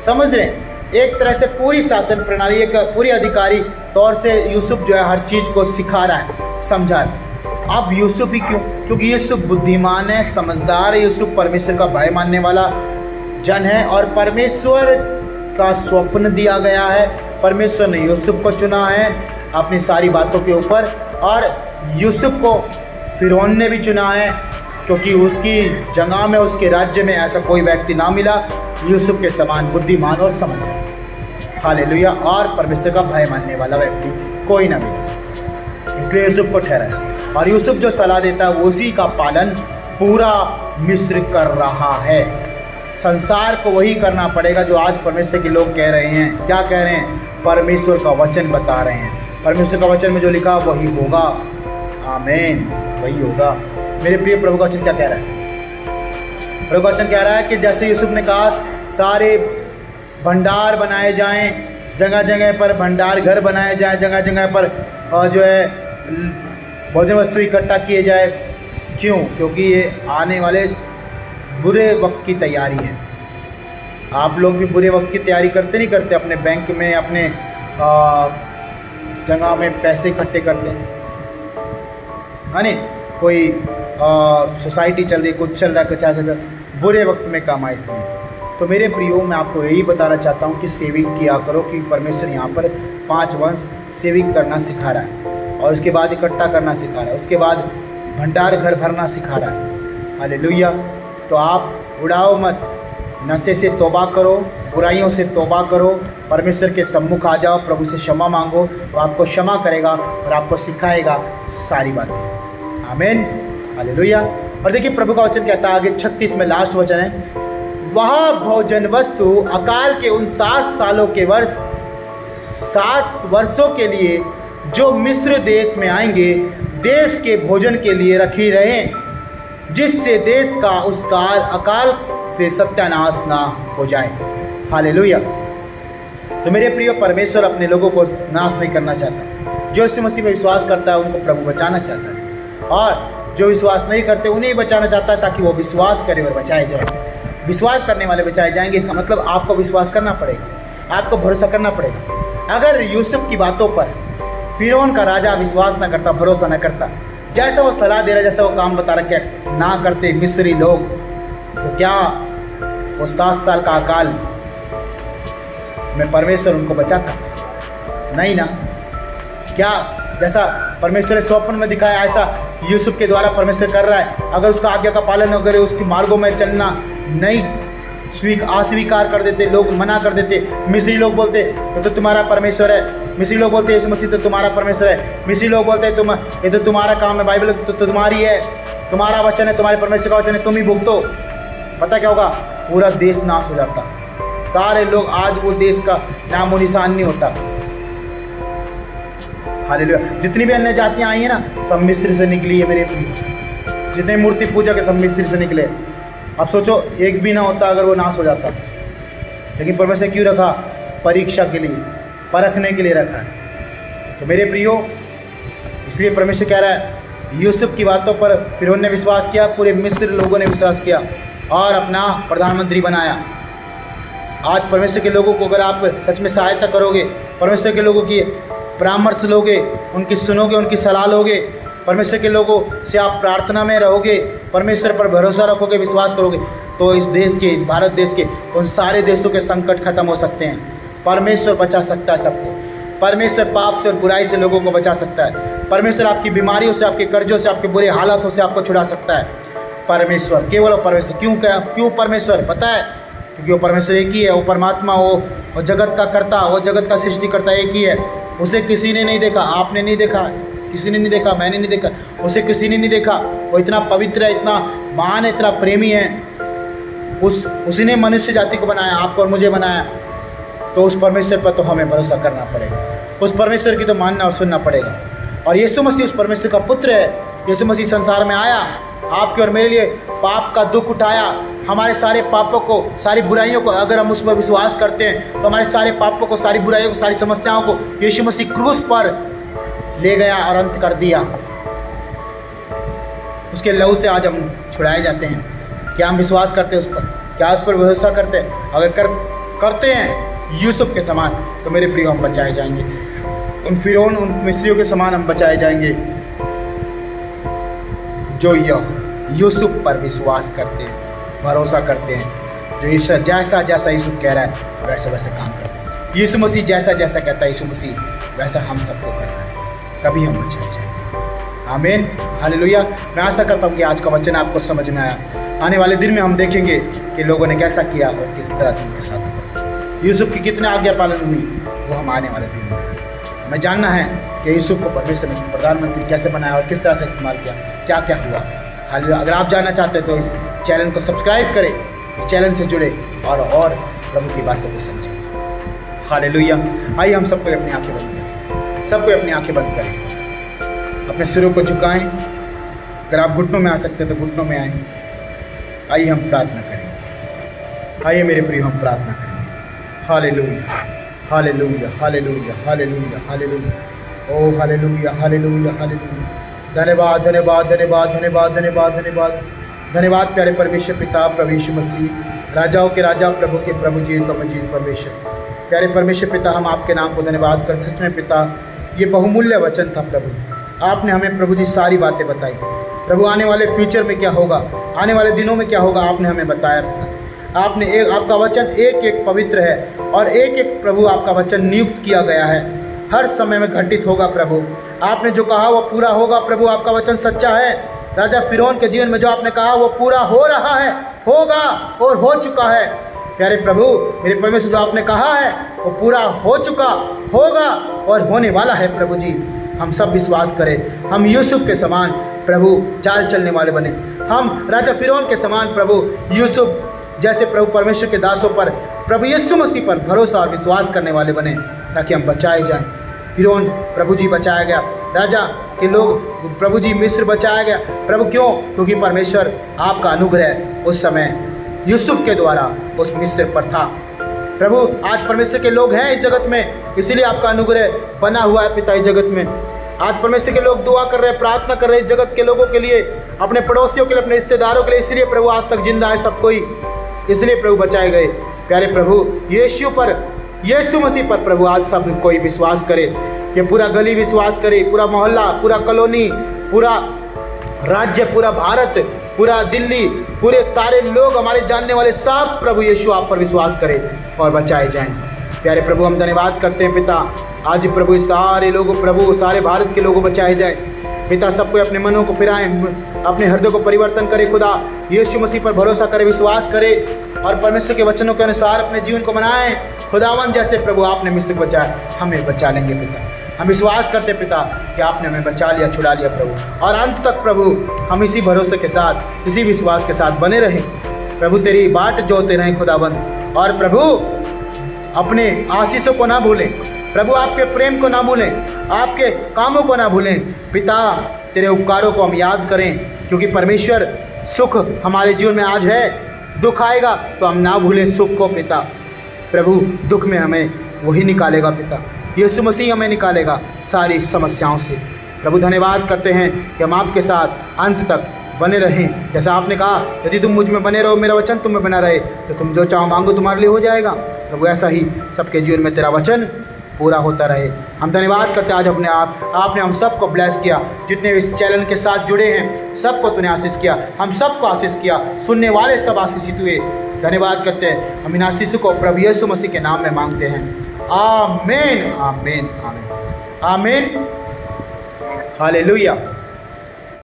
समझ रहे हैं, एक तरह से पूरी शासन प्रणाली, एक पूरी अधिकारी तौर से यूसुफ जो है हर चीज़ को सिखा रहा है, समझा रहा है। अब यूसुफ ही क्यों? क्योंकि यूसुफ बुद्धिमान है, समझदार है। यूसुफ परमेश्वर का भय मानने वाला जन है और परमेश्वर का स्वप्न दिया गया है। परमेश्वर ने यूसुफ को चुना है अपनी सारी बातों के ऊपर, और यूसुफ को फिरौन ने भी चुना है क्योंकि उसकी जगह में, उसके राज्य में ऐसा कोई व्यक्ति ना मिला यूसुफ के समान बुद्धिमान और समझदार। हालेलुया। और परमेश्वर का भय मानने वाला व्यक्ति कोई ना मिला, इसलिए यूसुफ को ठहराया। और यूसुफ जो सलाह देता है उसी का पालन पूरा मिस्र कर रहा है। संसार को वही करना पड़ेगा जो आज परमेश्वर के लोग कह रहे हैं। क्या कह रहे हैं? परमेश्वर का वचन बता रहे हैं। परमेश्वर का वचन में जो लिखा वही होगा। आमीन, वही होगा। मेरे प्रिय, प्रभु का वचन क्या कह रहा है? प्रभु का वचन कह रहा है कि जैसे यूसुफ ने कहा सारे भंडार बनाए जाएं, जगह जगह पर भंडार घर बनाए जाएं, जगह जगह पर जो है भोजन वस्तु इकट्ठा किए जाए। क्यों? क्योंकि ये आने वाले बुरे वक्त की तैयारी है। आप लोग भी बुरे वक्त की तैयारी करते नहीं करते? अपने बैंक में, अपने जगह में पैसे इकट्ठे करते हैं, है नहीं? कोई सोसाइटी चल रही, कुछ चल रहा है, कुछ ऐसा चल, बुरे वक्त में काम आए इसलिए। तो मेरे प्रियो, मैं आपको यही बताना चाहता हूँ कि सेविंग किया करो, कि परमेश्वर यहाँ पर 5 वंश सेविंग करना सिखा रहा है, और उसके बाद इकट्ठा करना सिखा रहा है, उसके बाद भंडार घर भरना सिखा रहा है। हालेलुया। तो आप उड़ाओ मत, नशे से तौबा करो, बुराइयों से तौबा करो, परमेश्वर के सम्मुख आ जाओ, प्रभु से क्षमा मांगो, वो आपको क्षमा करेगा और आपको सिखाएगा सारी बातें। आमीन, हालेलुया। और देखिए प्रभु का वचन कहता है आगे 36 में, लास्ट वचन है, वह भोजन वस्तु अकाल के उन 7 वर्षों के लिए जो मिस्र देश में आएंगे, देश के भोजन के लिए रखी रहें। जिससे देश का उस काल अकाल से सत्यानाश ना हो जाए। हालेलुया। तो मेरे प्रिय, परमेश्वर अपने लोगों को नाश नहीं करना चाहता। जो यीशु मसीह में विश्वास करता है उनको प्रभु बचाना चाहता है, और जो विश्वास नहीं करते उन्हें बचाना चाहता है, ताकि वो विश्वास करे और बचाए जाए। विश्वास करने वाले बचाए जाएंगे। इसका मतलब आपको विश्वास करना पड़ेगा, आपको भरोसा करना पड़ेगा। अगर यूसुफ की बातों पर फिरौन का राजा विश्वास न करता, भरोसा न करता, जैसा वो सलाह दे रहा, जैसा वो काम बता रहा है ना करते मिस्री लोग, तो क्या वो 7 साल का अकाल में परमेश्वर उनको बचाता? नहीं ना। क्या जैसा परमेश्वर ने स्वप्न में दिखाया ऐसा यूसुफ के द्वारा परमेश्वर कर रहा है? अगर उसका आज्ञा का पालन अगर उसके मार्गों में चलना नहीं अस्वीकार कर देते, लोग मना कर देते, मिस्री लोग बोलते तो तुम्हारा परमेश्वर है, मिस्री लोग बोलते यीशु मसीह तो तुम्हारा परमेश्वर है, मिस्री लोग बोलते ये तो तुम्हारा काम है, बाइबल तो तुम्हारी है, तुम्हारा वचन है, तुम्हारे परमेश्वर का वचन है, तुम ही भुगतो। पता क्या होगा? पूरा देश नाश हो जाता। सारे लोग, आज वो देश का नामो निशान नहीं होता। हालेलुया। जितनी भी अन्य जातियां आई हैं ना, सब मिस्र से निकली है मेरे प्रिय। जितने मूर्ति पूजा के सब मिस्र से निकले। अब सोचो, एक भी ना होता अगर वो नाश हो जाता, लेकिन परमेश्वर क्यों रखा? परीक्षा के लिए, परखने के लिए रखा है। तो मेरे प्रियो, इसलिए परमेश्वर कह रहा है, यूसुफ की बातों पर फिरौन ने विश्वास किया, पूरे मिस्र लोगों ने विश्वास किया और अपना प्रधानमंत्री बनाया। आज परमेश्वर के लोगों को अगर आप सच में सहायता करोगे, परमेश्वर के लोगों की परामर्श लोगे, उनकी सुनोगे, उनकी सलाह लोगे, परमेश्वर के लोगों से आप प्रार्थना में रहोगे, परमेश्वर पर भरोसा रखोगे, विश्वास करोगे, तो इस देश के, इस भारत देश के, उन सारे देशों के संकट खत्म हो सकते हैं। परमेश्वर बचा सकता है सबको। परमेश्वर पाप से और बुराई से लोगों को बचा सकता है। परमेश्वर आपकी बीमारियों से, आपके कर्जों से, आपके बुरे हालातों से आपको छुड़ा सकता है। परमेश्वर, केवल परमेश्वर। क्यों परमेश्वर? पता है, क्योंकि वो परमेश्वर एक ही है। वो परमात्मा, वो जगत का कर्ता, वो जगत का सृष्टिकर्ता एक ही है। उसे किसी ने नहीं देखा, आपने नहीं देखा, किसी ने नहीं देखा, मैंने नहीं देखा, उसे किसी ने नहीं देखा। वो इतना पवित्र है, इतना महान है, इतना प्रेमी है। उसी ने मनुष्य जाति को बनाया, आपको और मुझे बनाया। तो उस परमेश्वर पर तो हमें भरोसा करना पड़ेगा, उस परमेश्वर की तो मानना और सुनना पड़ेगा। और यीशु मसीह उस परमेश्वर का पुत्र है। यीशु मसीह संसार में आया, आपके और मेरे लिए पाप का दुख उठाया। हमारे सारे पापों को, सारी बुराइयों को, अगर हम उस पर विश्वास करते हैं तो हमारे सारे पापों को, सारी बुराइयों को, सारी समस्याओं को यीशु मसीह क्रूस पर ले गया और अंत कर दिया। उसके लहू से आज हम छुड़ाए जाते हैं। क्या हम विश्वास करते हैं उस पर? क्या उस पर भरोसा करते हैं? अगर करते हैं यूसुफ के समान, तो मेरे प्रिय हम बचाए जाएंगे। उन फिरौन, उन मिस्रियों के समान हम बचाए जाएंगे, जो यूसुफ पर विश्वास करते हैं, भरोसा करते हैं, जो जैसा जैसा यूसुफ कह रहा है वैसे वैसे काम करते हैं। यीशु मसीह जैसा जैसा कहता है, यीशु मसीह वैसा हम सबको करना है, तभी हम बचाए जाएंगे। आमीन, हालेलुया। मैं आशा करता हूँ कि आज का वचन आपको समझ में आया। आने वाले दिन में हम देखेंगे कि लोगों ने कैसा किया और किस तरह से उनके साथ हुआ। यूसुफ की कितने आज्ञा पालन हुई, वो हम आने वाले दिन में हमें जानना है कि यूसुफ को परमेश्वर ने प्रधानमंत्री कैसे बनाया और किस तरह से इस्तेमाल किया, क्या क्या हुआ। हालेलुया। अगर आप जानना चाहते हैं तो इस चैनल को सब्सक्राइब करें, इस चैनल से जुड़े और प्रभु की बातों को समझें। हालेलुया। आइए हम सबको अपनी आंखें बंद करें, सबको अपनी आंखें बंद करें, अपने सिरों को झुकाएं। अगर आप घुटनों में आ सकते हैं तो घुटनों में आएँ। आइए हम प्रार्थना करें। आइए मेरे प्रिय, हम प्रार्थना करेंगे। Hallelujah, hallelujah, hallelujah, hallelujah, hallelujah, oh hallelujah, hallelujah, hallelujah. धन्यवाद, धन्यवाद, धन्यवाद, धन्यवाद, धन्यवाद, धन्यवाद, धन्यवाद प्यारे परमेश्वर पिता, प्रभु यीशु मसीह, राजाओं के राजा, प्रभु के प्रभु, जीत का मजीद परमेश्वर। प्यारे परमेश्वर पिता, हम आपके नाम को धन्यवाद कर। सच में पिता, ये बहुमूल्य वचन था प्रभु। आपने हमें प्रभु जी सारी बातें बताई। प्रभु, आने वाले फ्यूचर में क्या होगा, आने वाले दिनों में क्या होगा, आपने हमें बताया पिता। आपने आपका वचन एक एक पवित्र है और एक एक प्रभु आपका वचन नियुक्त किया गया है, हर समय में घटित होगा प्रभु। आपने जो कहा वो पूरा होगा प्रभु। आपका वचन सच्चा है। राजा फिरौन के जीवन में जो आपने कहा वो पूरा हो रहा है, होगा और हो चुका है। प्यारे प्रभु, मेरे परमेश्वर, जो आपने कहा है वो पूरा हो चुका, होगा और होने वाला है प्रभु जी। हम सब विश्वास करें, हम यूसुफ के समान प्रभु चाल चलने वाले बने। हम राजा फिरौन के समान प्रभु यूसुफ जैसे प्रभु परमेश्वर के दासों पर, प्रभु यीशु मसीह पर भरोसा और विश्वास करने वाले बने, ताकि हम बचाए जाएं। फिरौन प्रभु जी बचाया गया, राजा के लोग प्रभु जी मिस्र बचाया गया। प्रभु क्यों? क्योंकि परमेश्वर आपका अनुग्रह उस समय यूसुफ के द्वारा उस मिस्र पर था। प्रभु आज परमेश्वर के लोग हैं इस जगत में, इसीलिए आपका अनुग्रह बना हुआ है पिता इस जगत में। आज परमेश्वर के लोग दुआ कर रहे हैं, प्रार्थना कर रहे हैं इस जगत के लोगों के लिए, अपने पड़ोसियों के लिए, अपने रिश्तेदारों के लिए। इसलिए प्रभु आज तक जिंदा है सब कोई, इसलिए प्रभु बचाए गए। प्यारे प्रभु यीशु मसीह पर प्रभु आज सब कोई विश्वास करे, ये पूरा गली विश्वास करे, पूरा मोहल्ला, पूरा कॉलोनी, पूरा राज्य, पूरा भारत, पूरा दिल्ली, पूरे सारे लोग हमारे जानने वाले सब प्रभु यीशु आप पर विश्वास करें और बचाए जाएं। प्यारे प्रभु हम धन्यवाद करते हैं पिता, आज प्रभु सारे लोगों प्रभु सारे भारत के लोगों बचाए जाए पिता। सबको अपने मनों को फिराएं, अपने हृदय को परिवर्तन करे खुदा, यीशु मसीह पर भरोसा करे, विश्वास करे और परमेश्वर के वचनों के अनुसार अपने जीवन को बनाएं। खुदावन जैसे प्रभु आपने मिस्र को बचाया, हमें बचा लेंगे पिता। हम विश्वास करते पिता कि आपने हमें बचा लिया, छुड़ा लिया प्रभु, और अंत तक प्रभु हम इसी भरोसे के साथ, इसी विश्वास के साथ बने रहें प्रभु, तेरी बाट जोते रहें खुदाबंद। और प्रभु अपने आशीषों को ना भूलें प्रभु, आपके प्रेम को ना भूलें, आपके कामों को ना भूलें पिता। तेरे उपकारों को हम याद करें, क्योंकि परमेश्वर सुख हमारे जीवन में आज है, दुख आएगा तो हम ना भूलें सुख को पिता। प्रभु दुख में हमें वही निकालेगा पिता, यीशु मसीह हमें निकालेगा सारी समस्याओं से। प्रभु धन्यवाद करते हैं कि हम आपके साथ अंत तक बने रहें। जैसा आपने कहा, यदि तुम मुझ में बने रहो, मेरा वचन तुम में बना रहे, तो तुम जो चाहो मांगो तुम्हारे लिए हो जाएगा। प्रभु ऐसा ही सबके जीवन में तेरा वचन पूरा होता रहे। हम धन्यवाद करते हैं आज अपने आपने हम सबको ब्लेस किया, जितने इस चैनल के साथ जुड़े हैं सबको तूने आशीष किया, हम सबको आशीष किया, सुनने वाले सब आशीषित हुए। धन्यवाद करते हैं, हम इन आशीष को प्रभु यीशु मसीह के नाम में मांगते हैं। आमीन आमीन आमीन आमीन। हालेलुया।